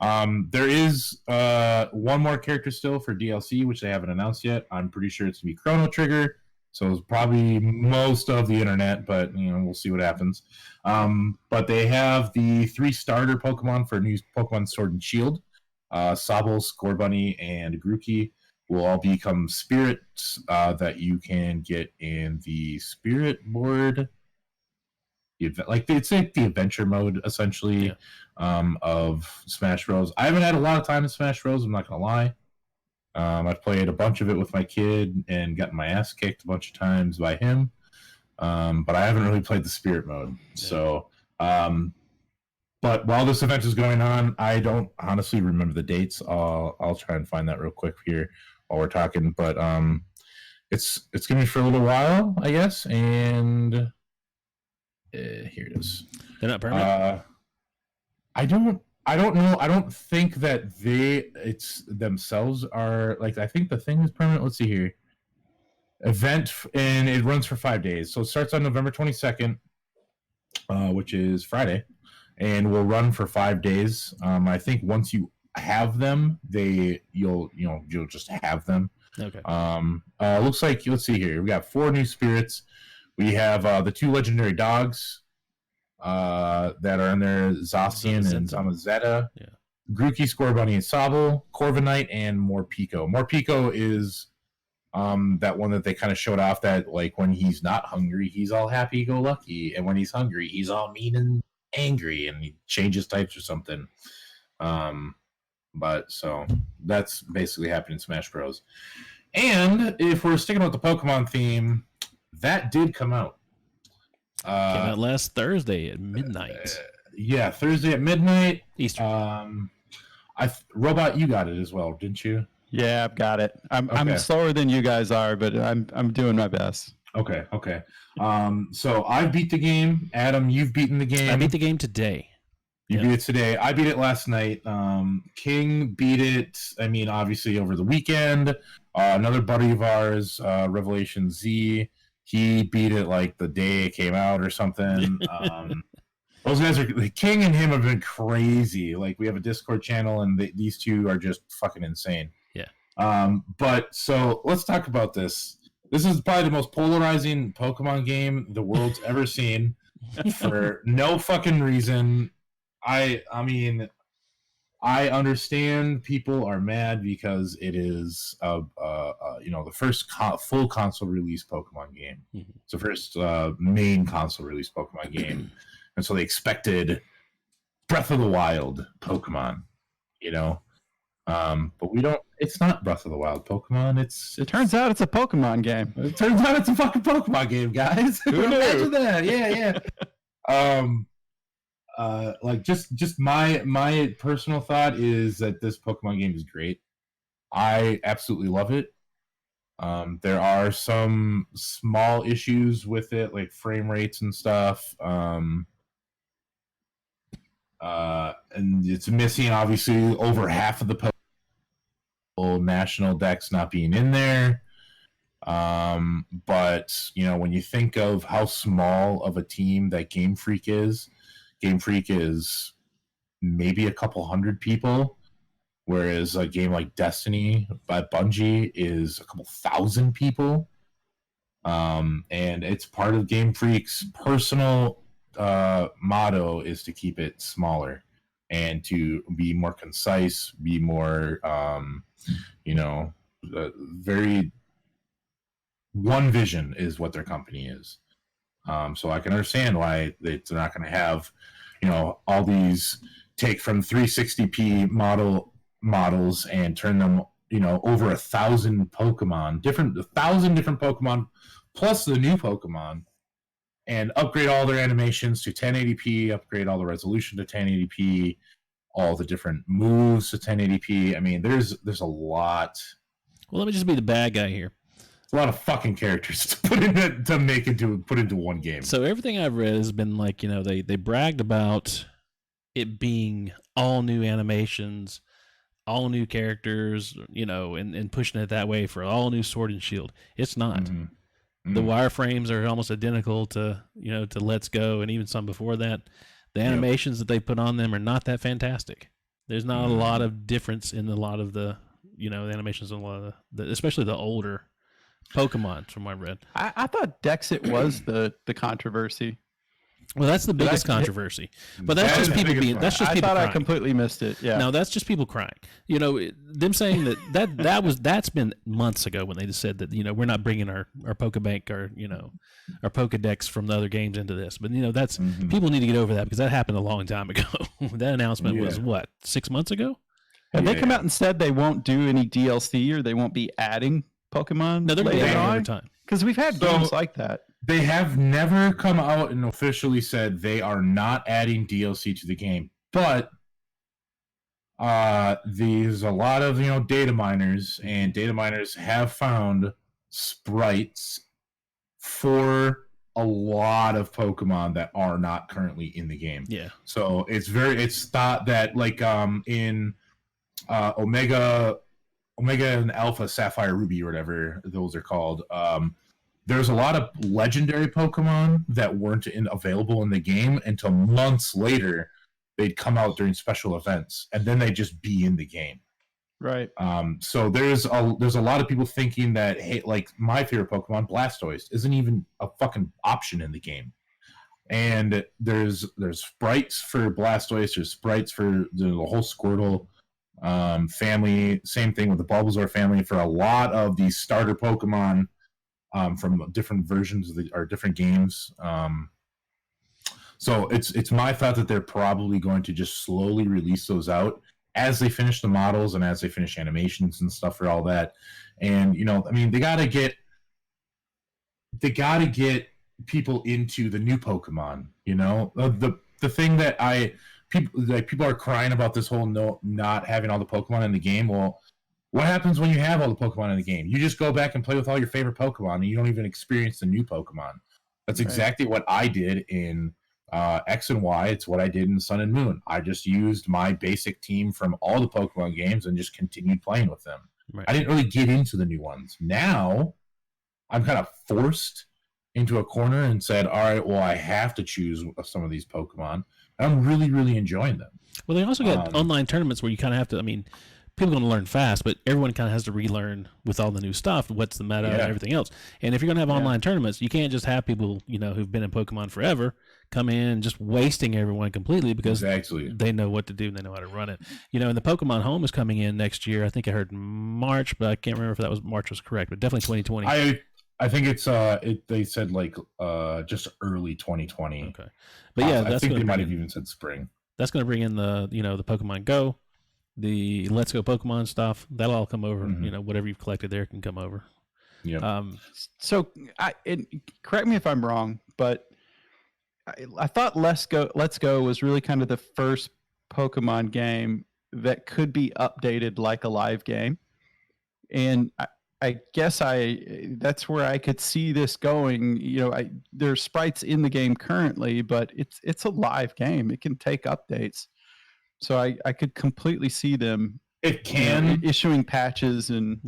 There is one more character still for DLC, which they haven't announced yet. I'm pretty sure it's gonna be Chrono Trigger. So it's probably most of the internet, but we'll see what happens. But they have the 3 starter Pokemon for new Pokemon Sword and Shield. Sobble, Scorbunny, and Grookey will all become spirits that you can get in the Spirit board. It's like the adventure mode essentially of Smash Bros. I haven't had a lot of time in Smash Bros. I'm not gonna lie. I've played a bunch of it with my kid and gotten my ass kicked a bunch of times by him, but I haven't really played the Spirit mode. So, but while this event is going on, I don't honestly remember the dates. I'll try and find that real quick here while we're talking. But it's gonna be for a little while, I guess, and. Here it is. They're not permanent. I don't know. I don't think that it's themselves are like. I think the thing is permanent. Let's see here. Event and it runs for 5 days. So it starts on November 22nd, which is Friday, and will run for 5 days. I think once you have them, you'll just have them. Okay. Looks like let's see here. We got 4 new spirits. We have the 2 legendary dogs that are in there, Zacian and Zamazenta. Yeah. Grookey, Scorbunny, and Sobble, Corviknight, and Morpeko. Morpeko is that one that they kind of showed off that like when he's not hungry, he's all happy-go-lucky, and when he's hungry, he's all mean and angry, and he changes types or something. But so that's basically happening in Smash Bros. And if we're sticking with the Pokemon theme, that did come out. Came out last Thursday at midnight. Yeah, Thursday at midnight. Eastern. Robot, you got it as well, didn't you? Yeah, I've got it. I'm slower than you guys are, but I'm doing my best. Okay. So I beat the game. Adam, you've beaten the game. I beat the game today. You beat it today. I beat it last night. King beat it, obviously over the weekend. Another buddy of ours, Revelation Z, he beat it like the day it came out or something. Those guys are King and him have been crazy. Like we have a Discord channel, and these two are just fucking insane. Yeah. But so let's talk about this. This is probably the most polarizing Pokemon game the world's ever seen for no fucking reason. I understand people are mad because it is the first full console release Pokemon game. Mm-hmm. It's the first main console release Pokemon game, and so they expected Breath of the Wild Pokemon, but we don't. It's not Breath of the Wild Pokemon. It turns out it's a Pokemon game. It turns out it's a fucking Pokemon game, guys. Who knew? Imagine that? Yeah. Just my personal thought is that this Pokemon game is great. I absolutely love it. There are some small issues with it, like frame rates and stuff. And it's missing obviously over half of the national decks not being in there. But when you think of how small of a team that Game Freak is maybe a couple hundred people, whereas a game like Destiny by Bungie is a couple thousand people. And it's part of Game Freak's personal motto is to keep it smaller and to be more concise, be more, very one vision is what their company is. So I can understand why they're not going to have, all these take from 360p models and turn them, over 1,000 Pokemon, 1,000 different Pokemon, plus the new Pokemon, and upgrade all their animations to 1080p, upgrade all the resolution to 1080p, all the different moves to 1080p. There's a lot. Well, let me just be the bad guy here. A lot of fucking characters to put into one game. So everything I've read has been like, they bragged about it being all new animations, all new characters, and pushing it that way for all new Sword and Shield. It's not. The wireframes are almost identical to Let's Go, and even some before that. The animations that they put on them are not that fantastic. There's not a lot of difference in a lot of the the animations in a lot of especially the older Pokemon from what I read. I thought Dexit was the controversy. Well, that's the biggest controversy, but that's just people being. That's just people. I thought crying. I completely missed it. Yeah. No, that's just people crying. Them saying that's been months ago when they just said that we're not bringing our Pokebank or our Pokedex from the other games into this. But that's people need to get over that because that happened a long time ago. That announcement was what 6 months ago. Have they come out and said they won't do any DLC or they won't be adding Pokemon? No, they're adding over time because we've had games like that. They have never come out and officially said they are not adding DLC to the game, but there's a lot of data miners, and data miners have found sprites for a lot of Pokemon that are not currently in the game. Yeah. So it's thought that in Omega and Alpha, Sapphire, Ruby, or whatever those are called. There's a lot of legendary Pokemon that weren't available in the game until months later. They'd come out during special events, and then they'd just be in the game. Right. So there's a lot of people thinking that, hey, like my favorite Pokemon, Blastoise, isn't even a fucking option in the game. And there's sprites for Blastoise, there's sprites for the whole Squirtle family. Same thing with the Bulbasaur family for a lot of these starter Pokemon. From different versions of different games. So it's my thought that they're probably going to just slowly release those out as they finish the models and as they finish animations and stuff for all that. And they gotta get people into the new Pokemon. The thing that people are crying about this whole not having all the Pokemon in the game. Well, what happens when you have all the Pokemon in the game? You just go back and play with all your favorite Pokemon, and you don't even experience the new Pokemon. That's exactly what I did in X and Y. It's what I did in Sun and Moon. I just used my basic team from all the Pokemon games and just continued playing with them. Right. I didn't really get into the new ones. Now, I'm kind of forced into a corner and said, all right, well, I have to choose some of these Pokemon. And I'm really, really enjoying them. Well, they also got online tournaments where you kind of have to, people are going to learn fast, but everyone kind of has to relearn with all the new stuff, what's the meta and everything else. And if you're going to have online tournaments, you can't just have people, who've been in Pokemon forever come in just wasting everyone completely because they know what to do and they know how to run it. And the Pokemon Home is coming in next year. I think I heard March, but I can't remember if that was March was correct, but definitely 2020. I think it's they said just early 2020. Okay. But yeah, I think they might have even said spring. That's going to bring in the Pokemon Go. The Let's Go Pokemon stuff, that'll all come over. Whatever you've collected there can come over. Yeah. So, correct me if I'm wrong, but I thought Let's Go was really kind of the first Pokemon game that could be updated like a live game, and I guess that's where I could see this going. There's sprites in the game currently, but it's a live game. It can take updates. So I could completely see them. It can issuing patches and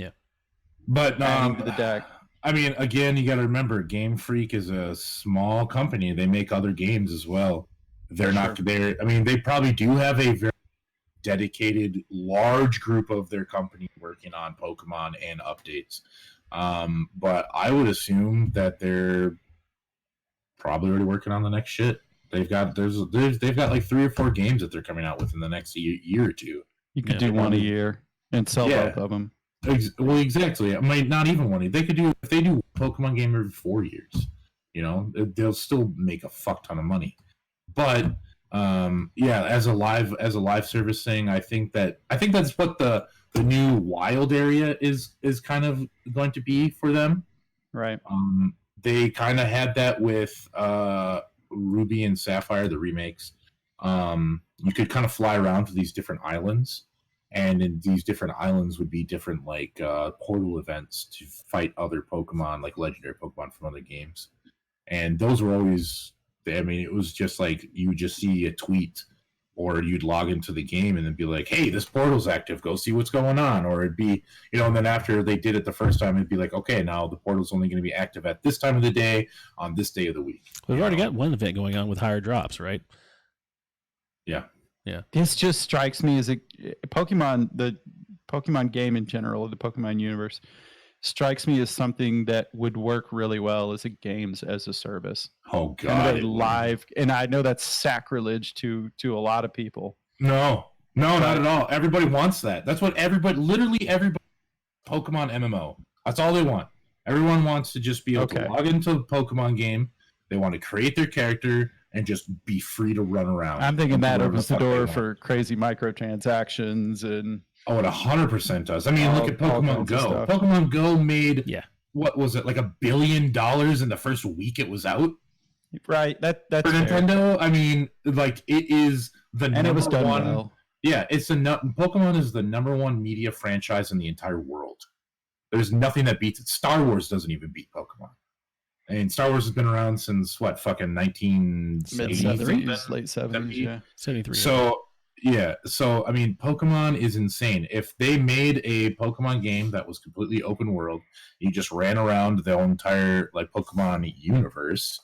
but adding to the deck. Again, you got to remember, Game Freak is a small company. They make other games as well. They're not there. They probably do have a very dedicated, large group of their company working on Pokemon and updates. But I would assume that they're probably already working on the next shit. They've got like 3 or 4 games that they're coming out with in the next year or two. You could do one a year and sell both of them. Well, exactly. Not even one. They could do if they do a Pokemon game every 4 years. They'll still make a fuck ton of money. But as a live service thing, I think that's what the new Wild area is kind of going to be for them. Right. They kind of had that with Ruby and Sapphire, the remakes. You could kind of fly around to these different islands, and in these different islands would be different portal events to fight other Pokemon, like legendary Pokemon from other games. And those were always, it was just like you would just see a tweet or you'd log into the game and then be like, hey, this portal's active, go see what's going on. Or it'd be, and then after they did it the first time, it'd be like, okay, now the portal's only going to be active at this time of the day on this day of the week. We've already got one event going on with higher drops, right? Yeah. This just strikes me as the Pokemon game in general, the Pokemon universe, strikes me as something that would work really well as a games as a service. Oh God, live, and I know that's sacrilege to a lot of people. No, not at all. Everybody wants that. That's what literally everybody, Pokemon MMO. That's all they want. Everyone wants to just be able to log into the Pokemon game. They want to create their character and just be free to run around. I'm thinking that opens the door for crazy microtransactions and. Oh, it 100% does. I mean, look at Pokemon Go. Pokemon Go made, what was it, like $1 billion in the first week it was out? Right. That's for Nintendo. I mean, like, it is the and number it was done one. Well. Yeah, Pokemon is the number one media franchise in the entire world. There's nothing that beats it. Star Wars doesn't even beat Pokemon. And Star Wars has been around since what, fucking 1970s, late 70s, yeah. 73. So I mean, Pokemon is insane. If they made a Pokemon game that was completely open world, you just ran around the entire like Pokemon universe,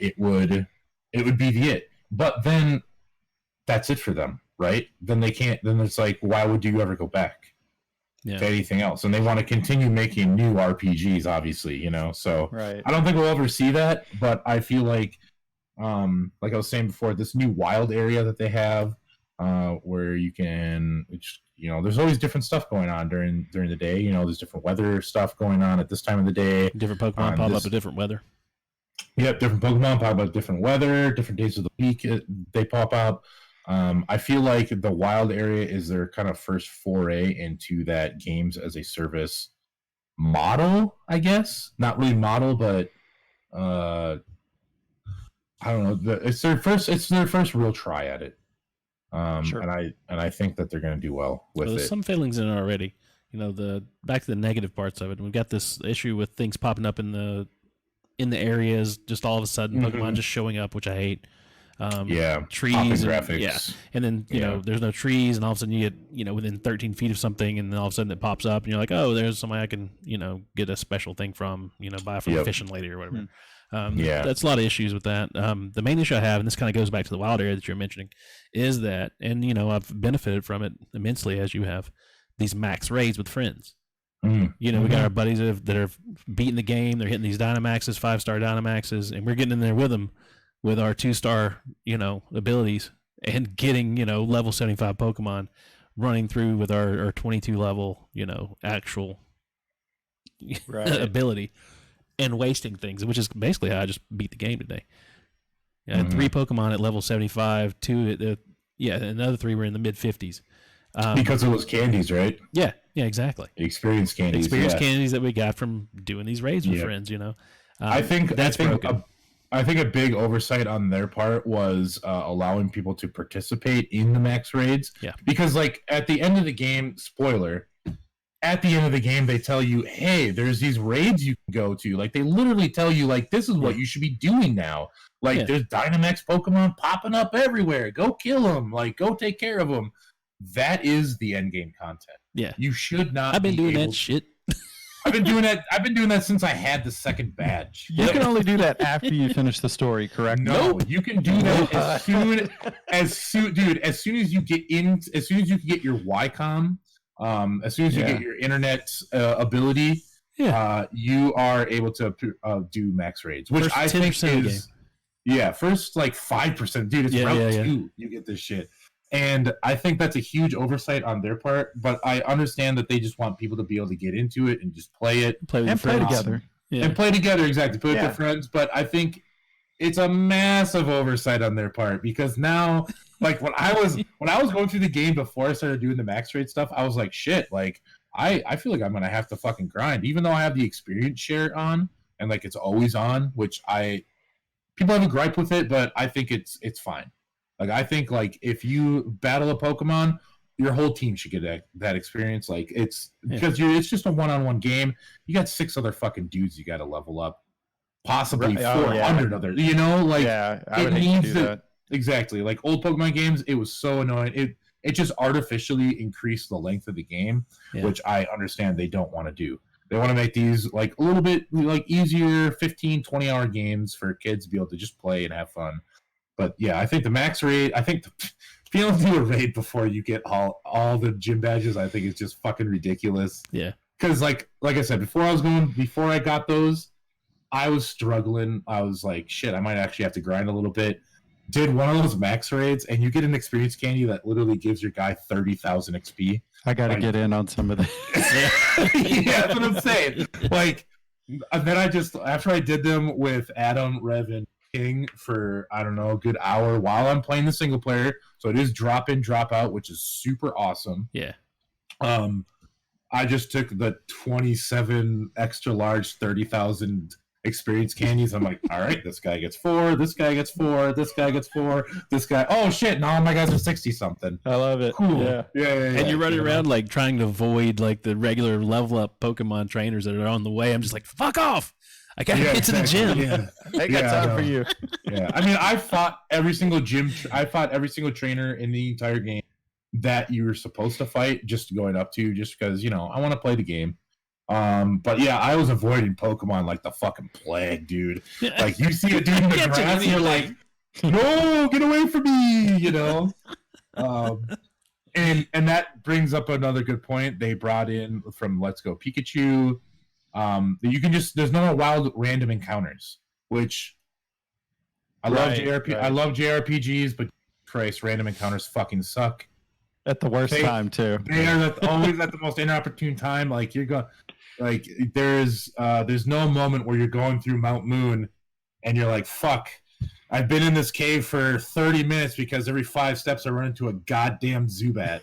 it would be it. But then that's it for them, right? Then they can't. Then it's like, why would you ever go back to anything else? And they want to continue making new RPGs, obviously, So right. I don't think we'll ever see that, but I feel like I was saying before, this new wild area that they have. Where you can, there's always different stuff going on during the day. There's different weather stuff going on at this time of the day. Different Pokemon pop up at different weather. Yep, different Pokemon pop up at different weather, different days of the week they pop up. I feel like the wild area is their kind of first foray into that games as a service model, I guess. Not really model, but I don't know. It's their first real try at it. Sure. And I think that they're going to do well with there's it. Some failings in it already. Back to the negative parts of it. We've got this issue with things popping up in the areas just all of a sudden. Pokemon just showing up, which I hate. Trees and graphics. And then there's no trees, and all of a sudden you get within 13 feet of something, and then all of a sudden it pops up, and you're like, oh, there's somebody I can get a special thing from, buy from a fishing lady or whatever. That's a lot of issues with that. The main issue I have, and this kind of goes back to the wild area that you're mentioning, is that, and I've benefited from it immensely as you have, these max raids with friends. We got our buddies that are beating the game. They're hitting these Dynamaxes, 5-star Dynamaxes, and we're getting in there with them with our 2-star, abilities and getting, level 75 Pokemon running through with our 22 level, actual ability. And wasting things, which is basically how I just beat the game today. I had 3 Pokemon at level 75, 2 at another 3 were in the mid 50s. Because it was candies, right? Yeah, exactly. Experience candies. Candies that we got from doing these raids with friends, I think broken. I think a big oversight on their part was allowing people to participate in the max raids. Yeah. Because like at the end of the game, spoiler, at the end of the game, they tell you, hey, there's these raids you can go to. Like, they literally tell you, like, this is what you should be doing now. Like, there's Dynamax Pokemon popping up everywhere. Go kill them. Like, go take care of them. That is the end game content. Yeah. You should not I've been doing that shit. I've been doing that since I had the second badge. You can only do that after you finish the story, correct? No, you can do that as soon as you get your Ycom. As soon as you get your internet ability, you are able to do max raids, which I think is first like 5%. Dude, it's round 2 you get this shit. And I think that's a huge oversight on their part, but I understand that they just want people to be able to get into it and just play it. Play together. Yeah. And play together, exactly. Play with their friends. But I think it's a massive oversight on their part, because now, like when I was going through the game before I started doing the max rate stuff, I was like, shit, like I feel like I'm gonna have to fucking grind, even though I have the experience share on and like it's always on, which people have a gripe with it, but I think it's fine. Like I think like if you battle a Pokemon, your whole team should get that experience. Like it's because it's just a one-on-one game. You got 6 other fucking dudes you got to level up, possibly 400 other. Like I would hate to do that. exactly. Like old Pokemon games, it was so annoying. It just artificially increased the length of the game, which I understand they don't want to do. They want to make these like a little bit like easier 15, 20-hour games for kids to be able to just play and have fun. But yeah, I think the max raid, being able to do a raid before you get all the gym badges, I think is just fucking ridiculous. Yeah. Because like I said, before I got those, I was struggling. I was like, shit, I might actually have to grind a little bit. Did one of those max raids, and you get an experience candy that literally gives your guy 30,000 XP. I got to get in on some of this. Yeah, that's what I'm saying. Like, and then after I did them with Adam, Rev, and King for, I don't know, a good hour while I'm playing the single player. So it is drop in, drop out, which is super awesome. Yeah. I just took the 27 extra large 30,000 experience candies. I'm like, all right, this guy gets 4, this guy gets 4, this guy gets 4, this guy. Oh shit! Now my guys are 60 something. I love it. Cool. Yeah. And you're running around like trying to avoid like the regular level up Pokemon trainers that are on the way. I'm just like, fuck off! I gotta get to the gym. Yeah. I got time for you. Yeah, I mean, I fought every single trainer in the entire game that you were supposed to fight, just going up to, just because I want to play the game. But yeah, I was avoiding Pokemon like the fucking plague, dude. Like you see a dude in the grass, and you're like, no, get away from me, And that brings up another good point. They brought in from Let's Go Pikachu. You can there's no wild random encounters, which I love JRPGs, but Christ, random encounters fucking suck. At the worst time too. They are always at the most inopportune time. Like there's no moment where you're going through Mount Moon and you're like, fuck, I've been in this cave for 30 minutes because every 5 steps I run into a goddamn Zubat.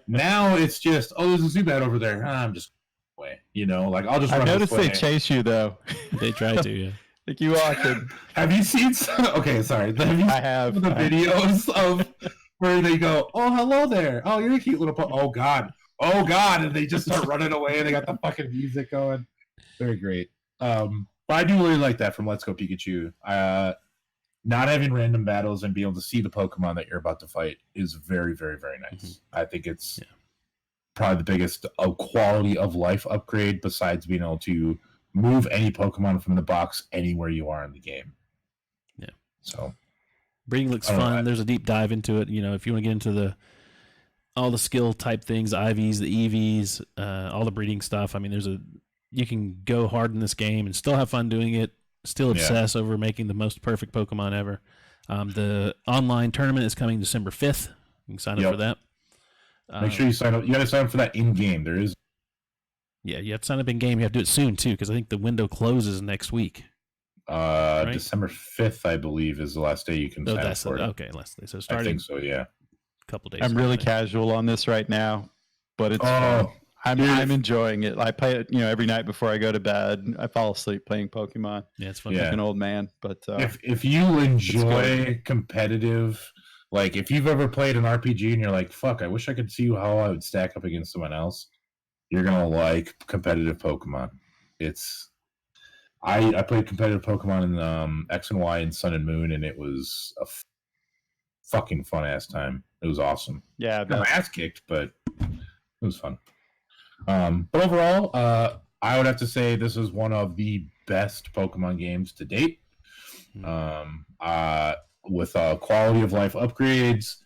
Now it's just, there's a Zubat over there. I'm just away. Like I'll just. I noticed they chase you though. They try to, yeah. Like you walking. Have you seen? Okay, sorry. I have the videos of where they go, oh, hello there. Oh, you're a cute little oh god, and they just start running away and they got the fucking music going. Very great. But I do really like that from Let's Go Pikachu. Not having random battles and being able to see the Pokemon that you're about to fight is very, very, very nice. Mm-hmm. I think it's probably the biggest quality of life upgrade besides being able to move any Pokemon from the box anywhere you are in the game. Yeah. So breeding looks fun. There's a deep dive into it. If you want to get into all the skill type things, IVs, the EVs, all the breeding stuff. I mean, you can go hard in this game and still have fun doing it. Still obsess over making the most perfect Pokemon ever. The online tournament is coming December 5th. You can sign up for that. Make sure you sign up. You got to sign up for that in game. There is. Yeah, you have to sign up in game. You have to do it soon too, because I think the window closes next week. Right? December 5th, I believe, is the last day you can sign up for it. Okay, last day. So starting. I think so. Yeah. A couple days. I'm really casual on this right now, but it's fun. I'm enjoying it. I play it, every night before I go to bed. I fall asleep playing Pokemon. Yeah, it's fun. Like an old man. But if you enjoy competitive, like if you've ever played an RPG and you're like, "Fuck, I wish I could see how I would stack up against someone else," you're gonna like competitive Pokemon. I played competitive Pokemon in X and Y and Sun and Moon, and it was a fucking fun ass time. It was awesome. Yeah, got my ass kicked, but it was fun. But overall, I would have to say this is one of the best Pokemon games to date. With quality of life upgrades,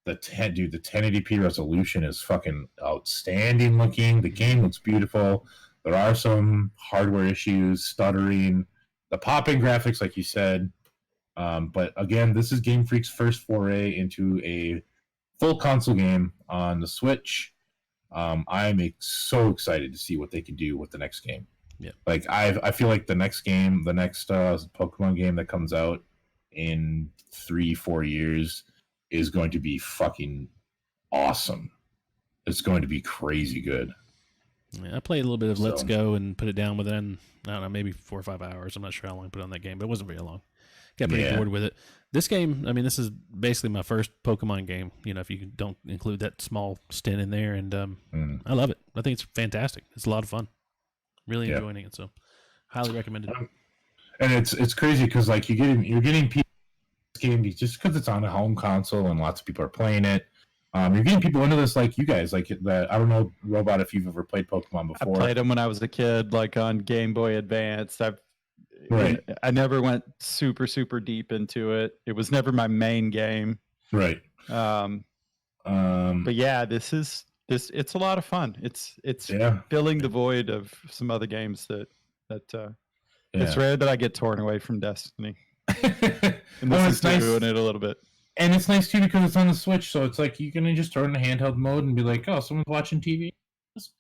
the 1080p resolution is fucking outstanding looking. The game looks beautiful. There are some hardware issues, stuttering, the popping graphics, like you said. But again, this is Game Freak's first foray into a full console game on the Switch. I'm so excited to see what they can do with the next game. Yeah, like I feel like the next Pokemon game that comes out in 3-4 years is going to be fucking awesome. It's going to be crazy good. Yeah, I played a little bit of Let's Go and put it down within, I don't know, maybe 4 or 5 hours. I'm not sure how long I put on that game, but it wasn't very long. Got pretty bored with it. This game, I mean, this is basically my first Pokemon game, if you don't include that small stint in there, and I love it. I think it's fantastic. It's a lot of fun. Really enjoying it, so highly recommended. And it's crazy because like you're getting people game just because it's on a home console and lots of people are playing it. You're getting people into this like you guys, like that. I don't know, Robot, if you've ever played Pokemon before. I played them when I was a kid, like on Game Boy Advance. I never went super deep into it. It was never my main game. Right. But yeah, it's a lot of fun. It's filling the void of some other games that it's rare that I get torn away from Destiny. And this is nice. Doing it a little bit. And it's nice too because it's on the Switch, so it's like you can just turn the handheld mode and be like, oh, someone's watching TV. Just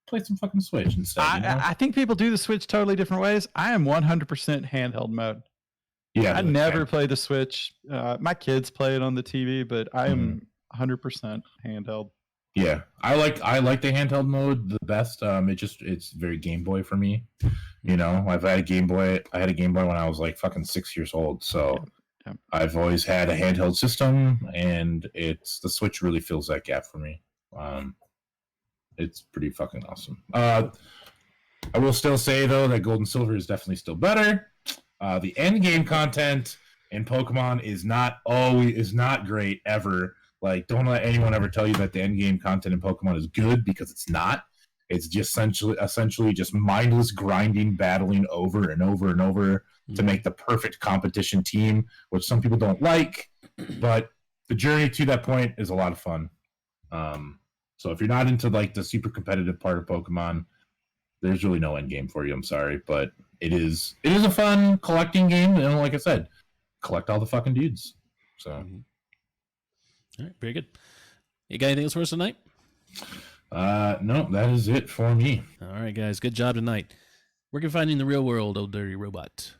play some fucking Switch instead. I think people do the Switch totally different ways. I am 100% handheld mode. Yeah, I never play the Switch. My kids play it on the TV, but I am 100% handheld. Yeah, I like the handheld mode the best. It's very Game Boy for me. You know, I've had a Game Boy. I had a Game Boy when I was like fucking 6 years old. So I've always had a handheld system, and the Switch really fills that gap for me. It's pretty fucking awesome. I will still say though that Gold and Silver is definitely still better. The end game content in Pokemon is not great ever. Like, don't let anyone ever tell you that the end game content in Pokemon is good, because it's not. It's just essentially just mindless grinding, battling over and over and over to make the perfect competition team, which some people don't like. But the journey to that point is a lot of fun. So if you're not into like the super competitive part of Pokemon, there's really no end game for you. I'm sorry, but it is a fun collecting game, and like I said, collect all the fucking dudes. So. All right, very good. You got anything else for us tonight? No, that is it for me. All right, guys, good job tonight. Where can you find you in the real world, Old Dirty Robot?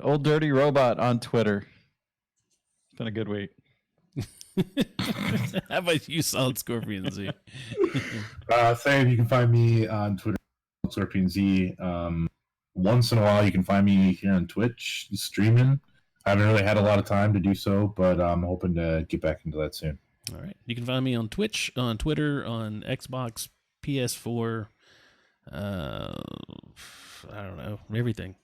Old Dirty Robot on Twitter. It's been a good week. How about you, Solid Scorpion Z? Same. You can find me on Twitter, Scorpion Z. Once in a while, you can find me here on Twitch streaming. I haven't really had a lot of time to do so, but I'm hoping to get back into that soon. All right. You can find me on Twitch, on Twitter, on Xbox, PS4, I don't know, everything.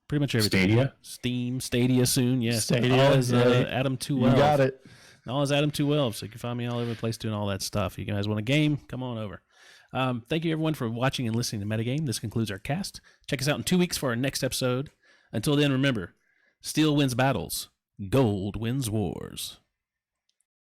Pretty much everything. Stadia? Steam, Stadia soon, yes. Stadia, all is Adam 212. You got it. All is Adam 212, so you can find me all over the place doing all that stuff. You guys want a game? Come on over. Thank you, everyone, for watching and listening to MetaGame. This concludes our cast. Check us out in 2 weeks for our next episode. Until then, remember, Steel wins battles. Gold wins wars.